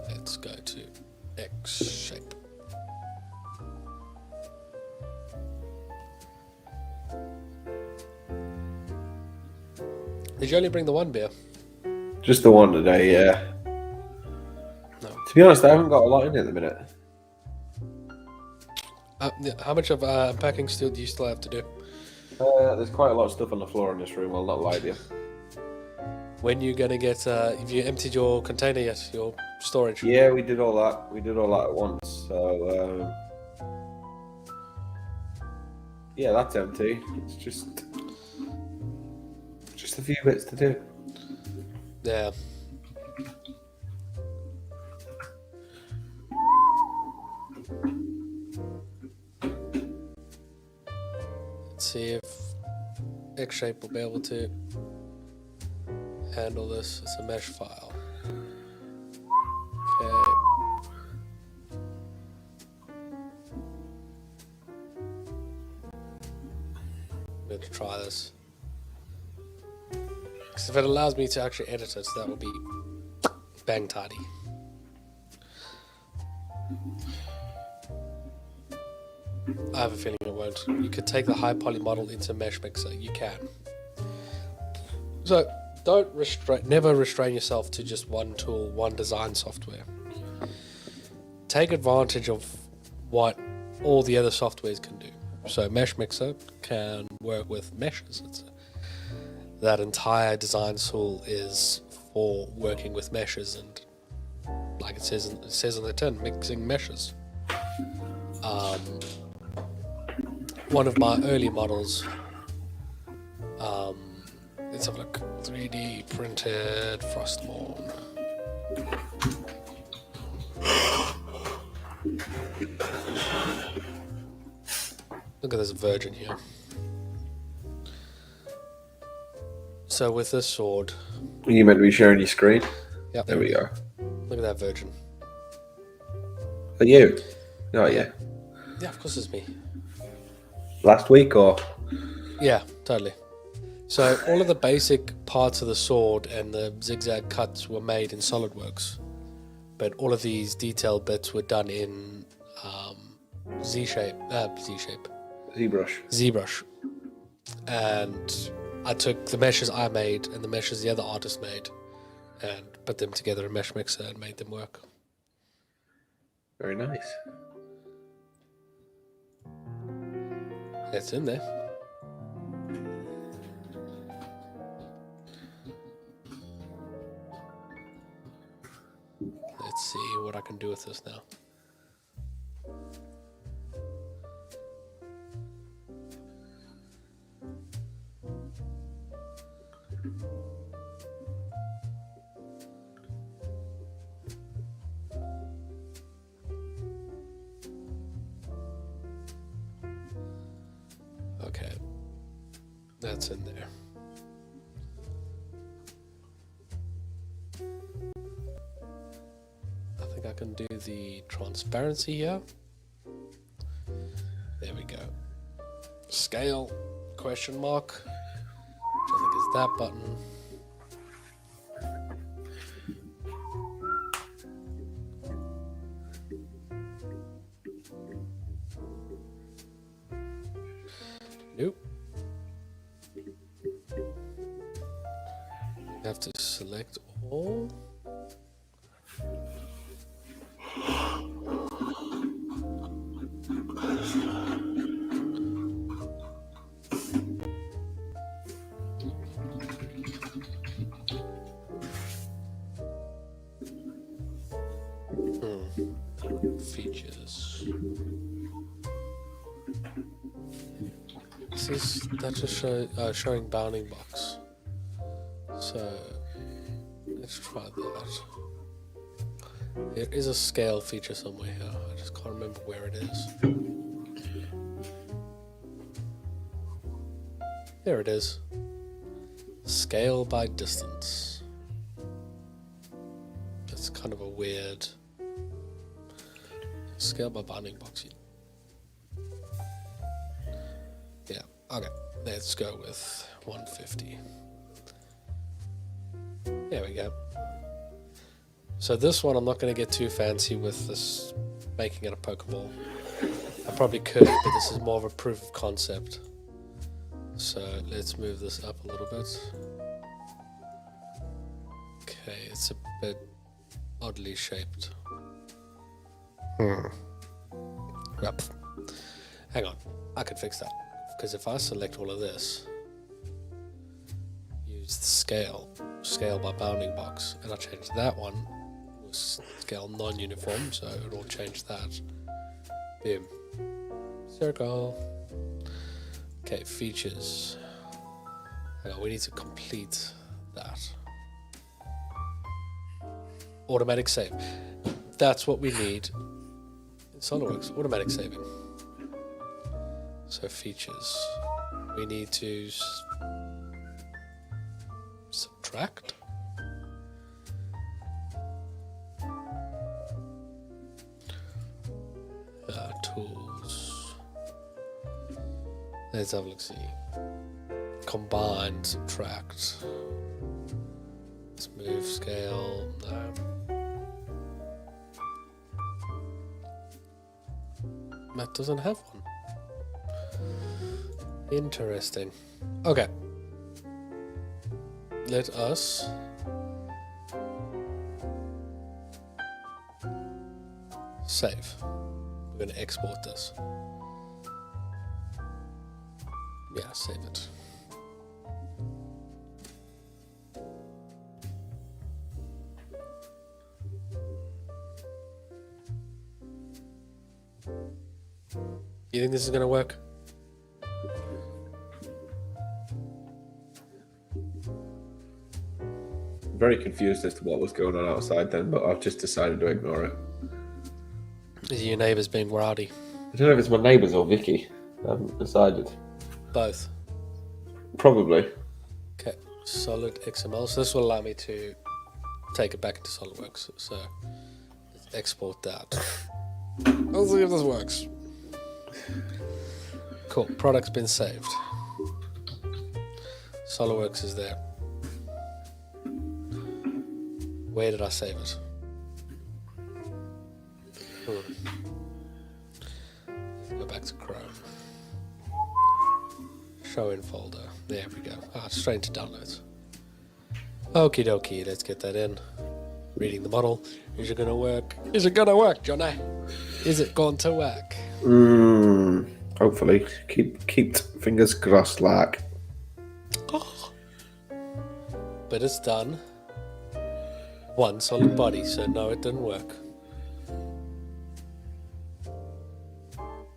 Let's go to X shape. Did you only bring the one beer? Just the one today, yeah. No. To be honest, I haven't got a lot in at the minute. How much of unpacking still do you still have to do? There's quite a lot of stuff on the floor in this room, I'll not lie to you. When you gonna get? Have you emptied your container yet? Your storage? Yeah, we did all that. We did all that at once. So, yeah, that's empty. It's just a few bits to do. Yeah. Let's see if X-Shape will be able to handle this. It's a mesh file. Okay. I'm going to try this. Because if it allows me to actually edit it, that will be bang tidy. I have a feeling it won't. You could take the high poly model into Mesh Mixer. You can. So never restrain yourself to just one tool, one design software. Take advantage of what all the other softwares can do. So Mesh Mixer can work with meshes. That entire design tool is for working with meshes, and like it says on the tin, mixing meshes. One of my early models, let's have a look. 3D printed Frostmourne. Look at this virgin here. So with this sword, You meant to be sharing your screen? yep, There we go. Look at that virgin. Are you? Oh, yeah. Yeah, of course it's me. Last week or? Yeah, totally. So all of the basic parts of the sword and the zigzag cuts were made in Solidworks, but all of these detailed bits were done in ZBrush. And I took the meshes I made and the meshes the other artist made and put them together in Mesh Mixer and made them work. Very nice. It's in there. Let's see what I can do with this now. Okay, that's in there. I think I can do the transparency here. There we go. Scale, question mark, which I think is that button. Nope. You have to select all. Features. That's just showing bounding box. So let's try that. There is a scale feature somewhere here. I just can't remember where it is. There it is. Scale by distance. That's kind of a weird scale by bounding box. Yeah, okay. Let's go with 150. There we go. So this one, I'm not going to get too fancy with this, making it a Pokeball. I probably could, but this is more of a proof of concept. So let's move this up a little bit. Okay, it's a bit oddly shaped. Yep. Hang on, I can fix that. Because if I select all of this, use the scale by bounding box, and I change that one, will scale non-uniform, so it'll change that. Boom. Circle. Okay, features. Hang on, we need to complete that. Automatic save. That's what we need in SolidWorks. Automatic saving. So features. We need to subtract. Tools. Let's have a look. See. Combine, subtract. Let's move scale. No. Matt doesn't have one. Interesting. Okay. Let us save. We're going to export this. Yeah, save it. You think this is going to work? Very confused as to what was going on outside then, but I've just decided to ignore it. Is your neighbours being rowdy? I don't know if it's my neighbours or Vicky. I haven't decided. Both. Probably. Okay, solid XML. So this will allow me to take it back into SolidWorks. So let's export that. Let's see if this works. Cool. Product's been saved. SolidWorks is there. Where did I save it? Go back to Chrome. Show in folder. There we go. Straight into downloads. Okie dokie, let's get that in. Reading the model. Is it gonna work? Is it gonna work, Johnny? Is it going to work? Hopefully. Keep fingers crossed like. But it's done. One solid body, so no, it didn't work.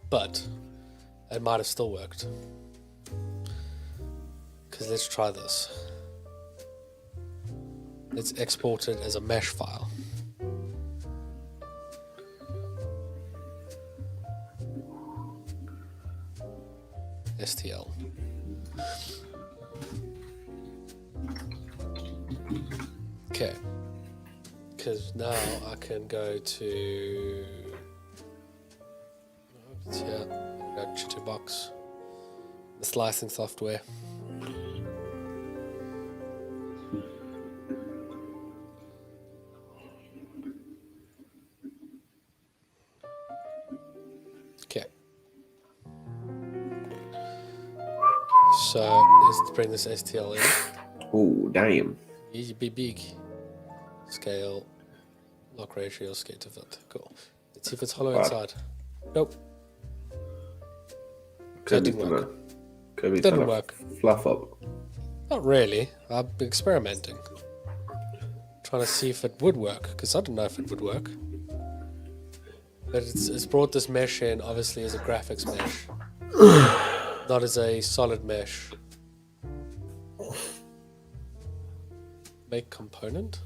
But it might have still worked. Because let's try this. Let's export it as a mesh file. STL. Okay. Because now I can go to Chitterbox, the slicing software. Okay. So let's bring this STL in. Oh, damn. Easy, be big. Scale, lock ratio, skate to fit. Cool. Let's see if it's hollow inside. Nope. That didn't work. Didn't work. Fluff up. Not really. I've been experimenting. Trying to see if it would work, because I didn't know if it would work. But it's brought this mesh in, obviously, as a graphics mesh. Not as a solid mesh. Make component?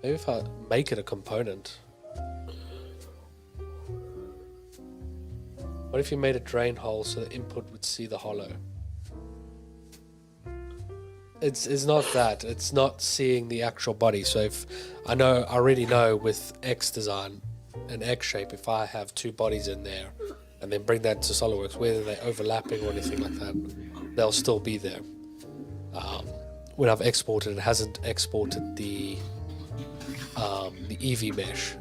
Maybe if I make it a component. What if you made a drain hole so the input would see the hollow? It's not that. It's not seeing the actual body. So if I already know with X design and X shape, if I have two bodies in there and then bring that to SolidWorks, whether they're overlapping or anything like that, they'll still be there. When I've exported, it hasn't exported the EV mesh.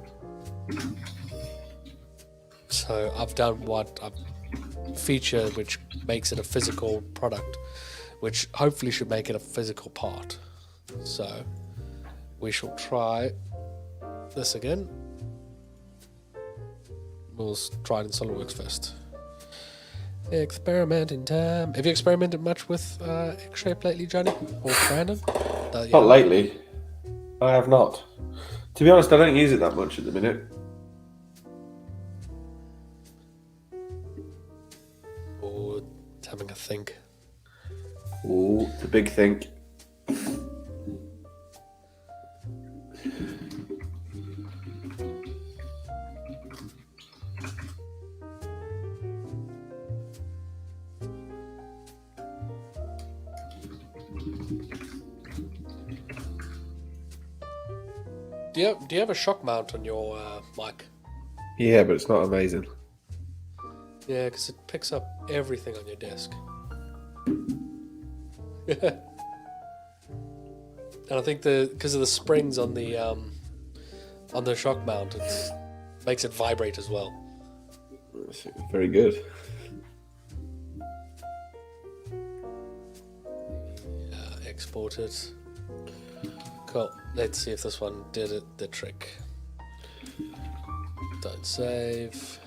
So I've done a feature which makes it a physical product, which hopefully should make it a physical part. So we shall try this again. We'll try it in Solidworks first. Experimenting time. Have you experimented much with X-Shape lately, Johnny? Or Brandon? Not lately. I have not. To be honest, I don't use it that much at the minute. Or having a think. Ooh, the big think. Do you have a shock mount on your mic? Yeah, but it's not amazing. Yeah, because it picks up everything on your desk. And I think because of the springs on the shock mount, it makes it vibrate as well. Very good. Export it. Cool. Let's see if this one did the trick. Don't save.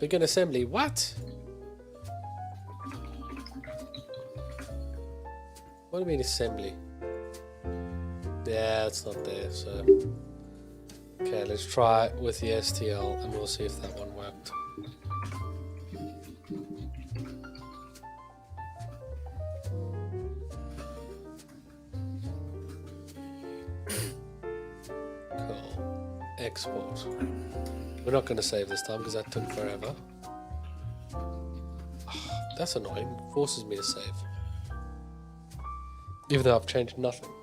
Begin assembly. What? What do you mean assembly? Yeah, it's not there, so... Okay, let's try it with the STL and we'll see if that one worked. Cool. Export. We're not going to save this time because that took forever. That's annoying. It forces me to save. Even though I've changed nothing.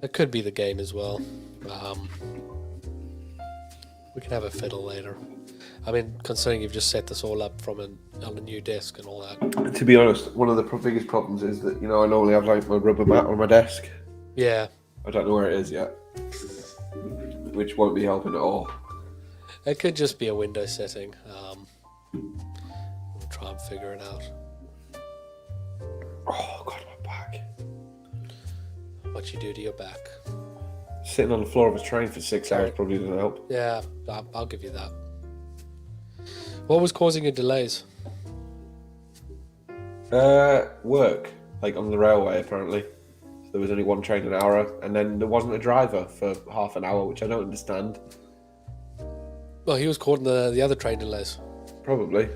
It could be the game as well. We can have a fiddle later. I mean, considering you've just set this all up on a new desk and all that. To be honest, one of the biggest problems is that, you know, I normally have like my rubber mat on my desk. Yeah. I don't know where it is yet. Which won't be helping at all. It could just be a window setting. We'll try and figure it out. Oh, God, my back. What you do to your back. Sitting on the floor of a train for 6 hours probably doesn't help. Yeah, I'll give you that. What was causing your delays? Work. Like on the railway, apparently. So there was only one train an hour, and then there wasn't a driver for half an hour, which I don't understand. Well, he was caught in the other train delays. Probably.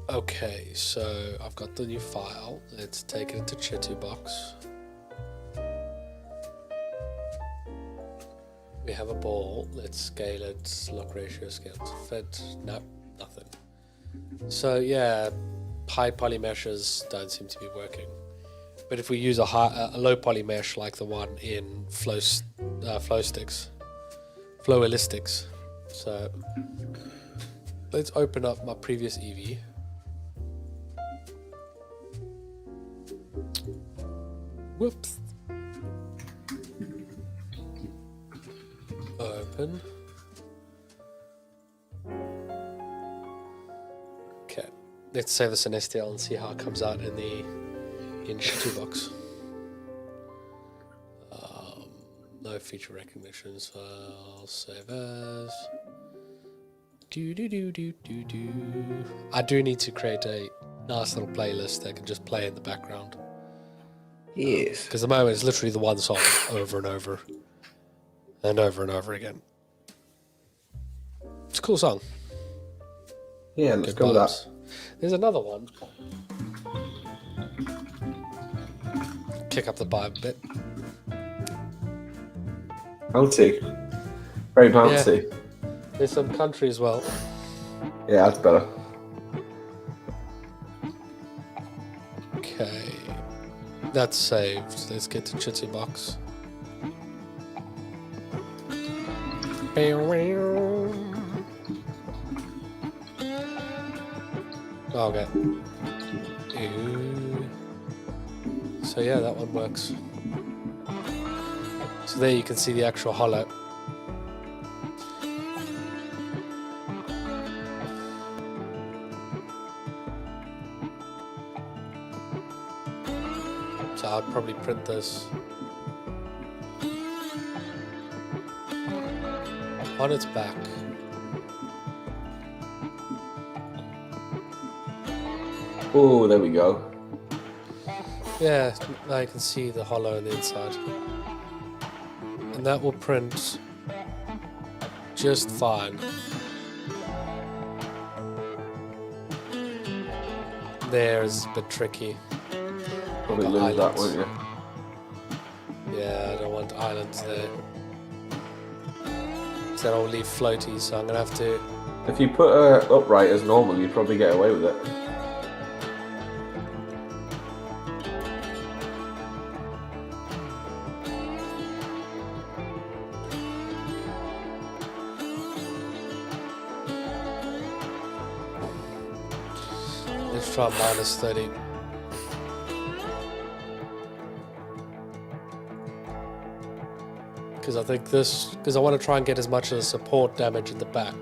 Okay, so I've got the new file. Let's take it into Chitubox. We have a ball. Let's scale it. Lock ratio, scale to fit. No, nothing. So yeah, high poly meshes don't seem to be working. But if we use a low poly mesh like the one in Flowelistics. So let's open up my previous EV. Whoops. Open. Okay. Let's save this in STL and see how it comes out in Shittybox. No feature recognition, so I'll save as. I do need to create a nice little playlist that can just play in the background. Yes. Because at the moment it's literally the one song over and over. And over and over again. It's a cool song. Yeah, let's Good go with vibes. that. There's another one. kick up the vibe a bit. Bouncy. Very bouncy. There's some country as well. Yeah, that's better. Okay. That's saved. Let's get to Chitsy Box. Okay. Ew. So yeah, that one works. So there you can see the actual hollow. So I'd probably print this on its back. Oh, there we go. Yeah, now you can see the hollow on the inside. And that will print just fine. There's a bit tricky. Probably Got lose that, islands. won't you? Yeah, I don't want islands there. So that'll leave floaties, so I'm gonna have to. If you put her upright as normal, you'd probably get away with it. Let's try -30. Because I think because I want to try and get as much of the support damage in the back.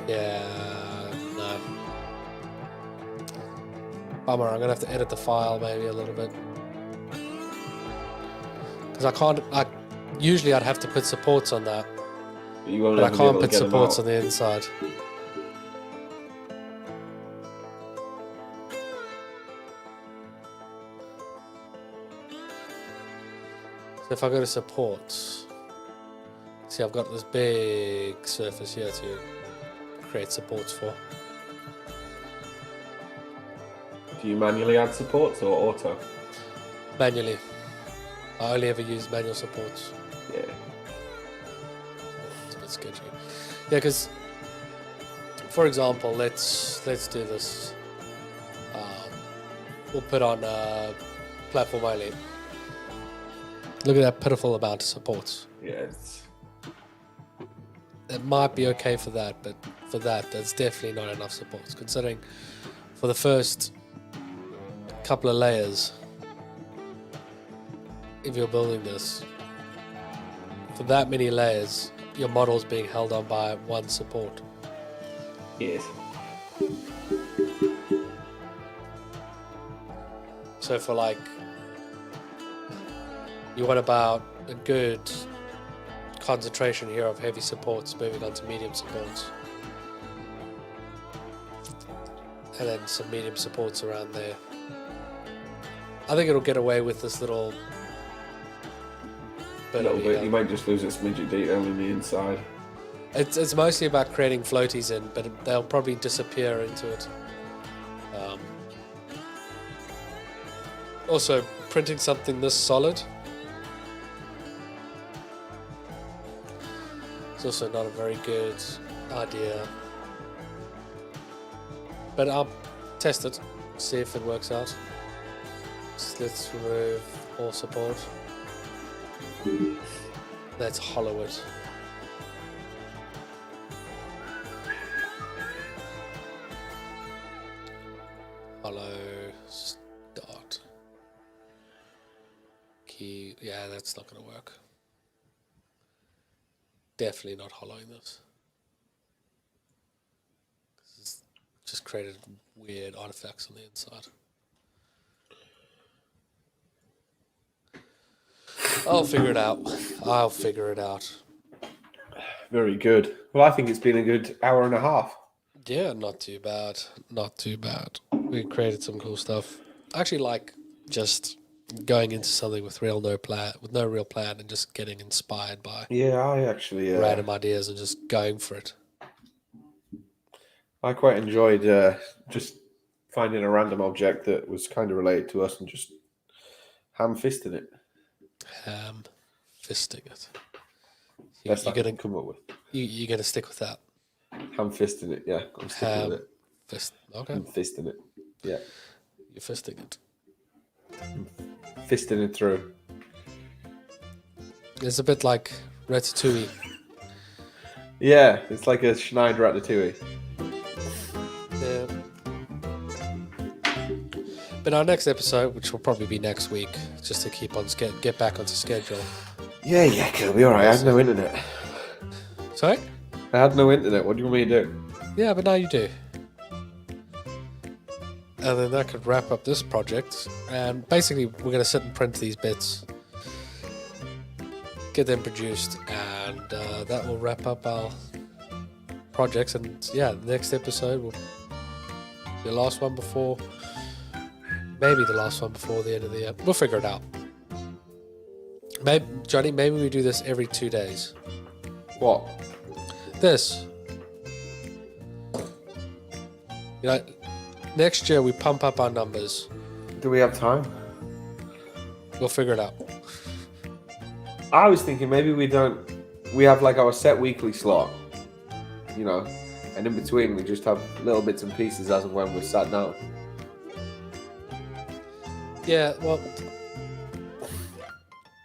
Yeah, no. Bummer, I'm gonna have to edit the file maybe a little bit. Because usually I'd have to put supports on that. You won't But I ever be can't able to put get 'em supports out. on the inside. So if I go to supports, see I've got this big surface here to create supports for. Do you manually add supports or auto? Manually. I only ever use manual supports. Yeah. It's a bit sketchy. Yeah, because, for example, let's do this. We'll put on platform only. Look at that pitiful amount of supports. Yeah. It might be okay for that, but for that, that's definitely not enough supports. Considering for the first couple of layers, if you're building this, for that many layers, your model's being held on by one support. Yes. So for like, you want about a good concentration here of heavy supports moving on to medium supports. And then some medium supports around there. I think it'll get away with this little A bit little of bit. You might just lose its midget detail in the inside. It's mostly about creating floaties in, but they'll probably disappear into it. Also, printing something this solid is also not a very good idea. But I'll test it, see if it works out. So let's remove all support. Let's hollow it. Hollow start. Key. Yeah, that's not going to work. Definitely not hollowing this. It's just created weird artifacts on the inside. I'll figure it out. I'll figure it out. Very good. Well, I think it's been a good hour and a half. Yeah, not too bad. Not too bad. We created some cool stuff. I actually like just going into something with no real plan, and just getting inspired by Yeah, I actually random ideas and just going for it. I quite enjoyed just finding a random object that was kind of related to us and just ham-fisting it. Ham-fisting it. Best You're I gonna can come up with. you're gonna stick with that. Ham-fisting it, yeah. I'm sticking with it. Fist. Okay. Ham-fisting it, yeah. You're fisting it. Fisting it through. It's a bit like Ratatouille. Yeah, it's like a Schneider Ratatouille. Yeah. But our next episode, which will probably be next week, just to keep on get back onto schedule. Yeah, Kirby, alright. I had no internet. Sorry? I had no internet. What do you want me to do? Yeah, but now you do. And then that could wrap up this project. And basically, we're going to sit and print these bits, get them produced, and that will wrap up our projects. And yeah, the next episode will be the last one before, maybe the last one before the end of the year. We'll figure it out. Maybe, Johnny, maybe we do this every 2 days. What? This. You know, next year we pump up our numbers. Do we have time? We'll figure it out. I was thinking maybe we have like our set weekly slot, you know, and in between we just have little bits and pieces as of when we're sat down. Yeah, well,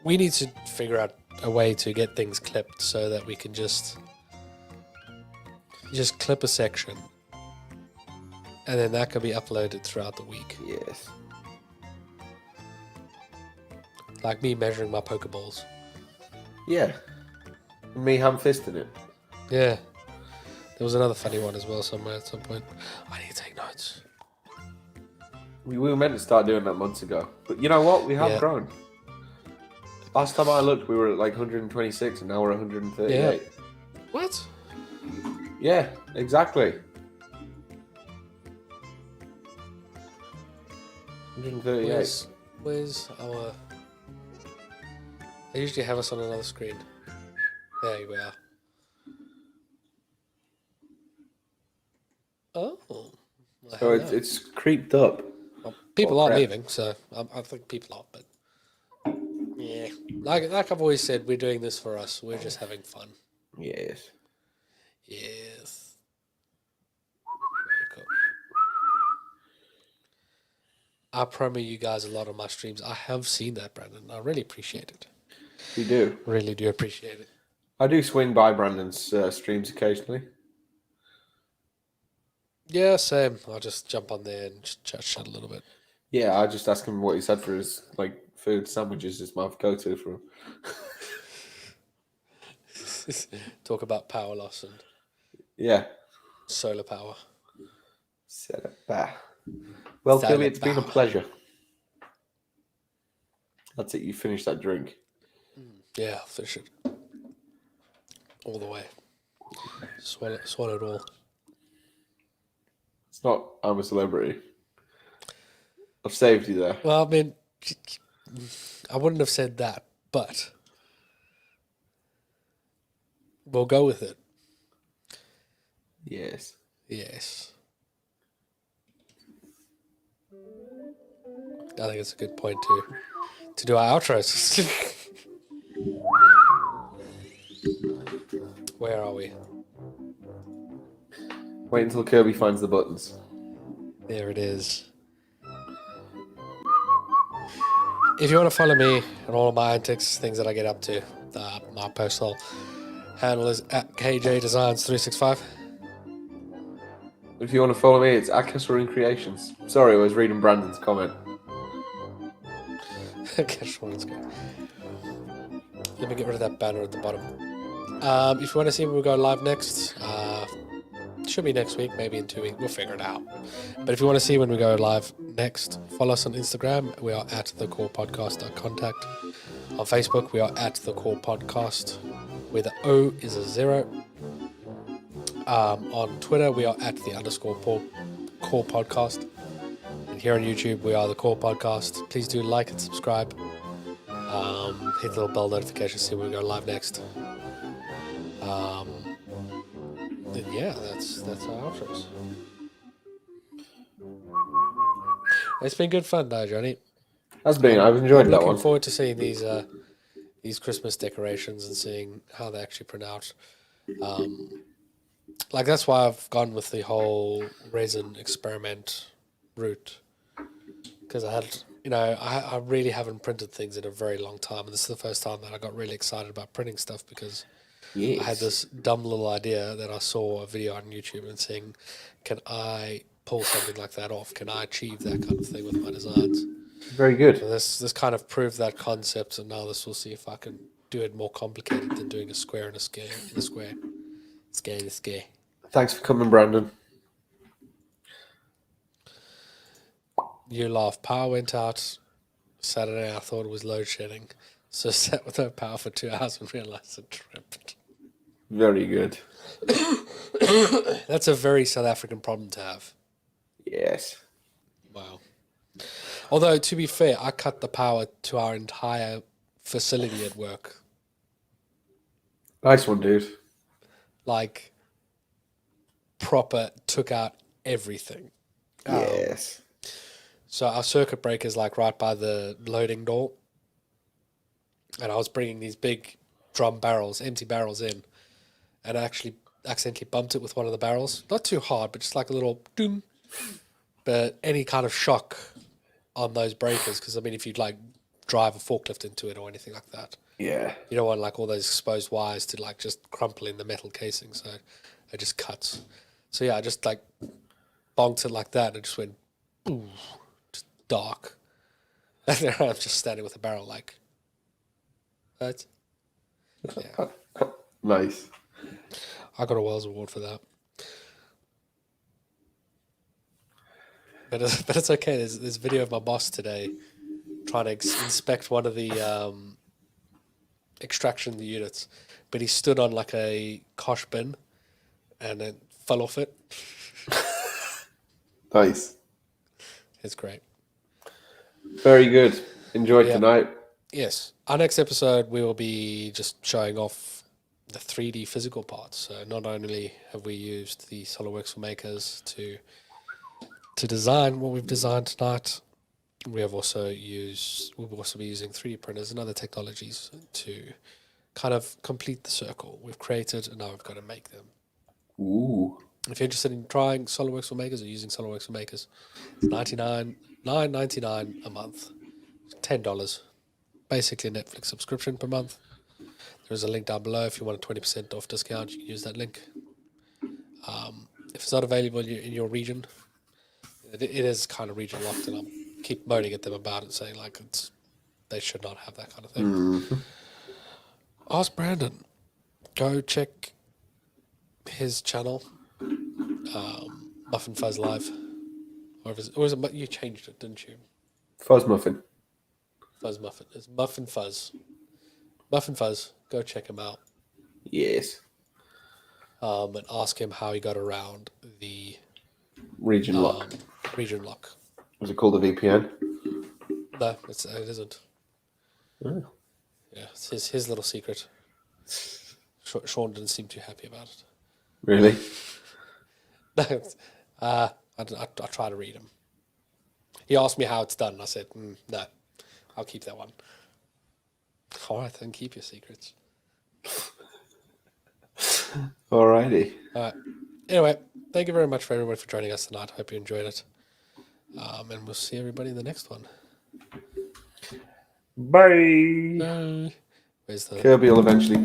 we need to figure out a way to get things clipped so that we can just clip a section, and then that can be uploaded throughout the week. Yes. Like me measuring my Pokeballs. Yeah. Me ham-fisting it. Yeah. There was another funny one as well somewhere at some point. I need to take notes. We were meant to start doing that months ago. But you know what? We have grown. Last time I looked, we were at like 126 and now we're 138. Yeah. What? Yeah, exactly. 138. Where's our... I usually have us on another screen. There we are. Oh. So it's creeped up. Well, people are leaving, so I think people are, but yeah. Like I've always said, we're doing this for us. We're just having fun. Yes. Yes. Very cool. I promo you guys a lot on my streams. I have seen that, Brandon. I really appreciate it. We do. Really do appreciate it. I do swing by Brandon's streams occasionally. Yeah, same. I'll just jump on there and just chat a little bit. Yeah, I just ask him what he said for his like food sandwiches. Is my go-to for him. Talk about power loss and solar power. Well, Kirby, it's been a pleasure. That's it. You finished that drink. Yeah, I'll finish it all the way. Swallow it all. It's not. I'm a celebrity. I've saved you there. Well, I mean, I wouldn't have said that, but we'll go with it. Yes. Yes. I think it's a good point to do our outros. Where are we? Wait until Kirby finds the buttons. There it is. If you want to follow me and all of my antics, things that I get up to, my personal handle is at KJDesigns365. If you want to follow me, it's at Kessler Creations. Sorry, I was reading Brandon's comment. Let me get rid of that banner at the bottom. If you want to see when we go live next, should be next week, maybe in 2 weeks. We'll figure it out. But if you want to see when we go live next, follow us on Instagram. We are at The Core Podcast. Contact. On Facebook, we are at The Core Podcast, where the O is a 0. On Twitter, we are at the _Core Podcast. And here on YouTube, we are The Core Podcast. Please do like and subscribe. Hit the little bell notification, see when we go live next. Yeah, that's our outros. It's been good fun, though, Johnny. I've enjoyed I'm that looking one. forward to seeing these Christmas decorations and seeing how they actually print out. Like that's why I've gone with the whole resin experiment route, because I really haven't printed things in a very long time, and this is the first time that I got really excited about printing stuff because I had this dumb little idea that I saw a video on YouTube and saying, can I pull something like that off? Can I achieve that kind of thing with my designs? Very good. So this kind of proved that concept, and now this will see if I can do it more complicated than doing a square and a square in a square. Square. Thanks for coming, Brandon. You laugh. Power went out Saturday. I thought it was load shedding. So sat with no power for 2 hours and realized it tripped. Very good. That's a very South African problem to have. Yes. Wow. Although, to be fair, I cut the power to our entire facility at work. Nice one, dude. Like, proper took out everything. Yes. So our circuit breaker's like right by the loading door. And I was bringing these big drum barrels, empty barrels in. And I actually accidentally bumped it with one of the barrels. Not too hard, but just like a little doom. But any kind of shock on those breakers, because I mean, if you'd like drive a forklift into it or anything like that, Yeah. you don't want like all those exposed wires to like just crumple in the metal casing, so it just cuts. So yeah, I just like bonked it like that, and it just went, ooh, just dark. And there I'm just standing with a barrel like, what? Yeah, Nice. I got a Wells Award for that. But it's okay. There's a video of my boss today trying to inspect one of the extraction units, but he stood on like a kosh bin and then fell off it. Nice. It's great. Very good. Enjoyed Yeah. tonight. Yes. Our next episode, we will be just showing off the 3D physical parts. So not only have we used the Solidworks makers to design what we've designed tonight, we'll also be using 3D printers and other technologies to kind of complete the circle we've created, and now we've got to make them. Ooh. If you're interested in trying SolidWorks makers or using SolidWorks makers, it's $9.99 a month, $10, basically a Netflix subscription per month. There's a link down below if you want a 20% off discount. You can use that link. If it's not available in your region, it is kind of region locked, and I keep moaning at them about it, saying like they should not have that kind of thing. Mm-hmm. Ask Brandon. Go check his channel, Muffin Fuzz Live. Or is it you changed it, didn't you? Fuzz Muffin. Fuzz Muffin. It's Muffin Fuzz. Muffin Fuzz. Go check him out. Yes. And ask him how he got around the Region lock. region lock. Was it called a VPN? No, it isn't. Oh. Yeah, it's his little secret. Sean didn't seem too happy about it. Really? No, I try to read him. He asked me how it's done, and I said, no, I'll keep that one. All right, then keep your secrets. Alrighty. All right. Anyway, thank you very much for everybody for joining us tonight. Hope you enjoyed it. And we'll see everybody in the next one. Bye. Where's the... Kirby will eventually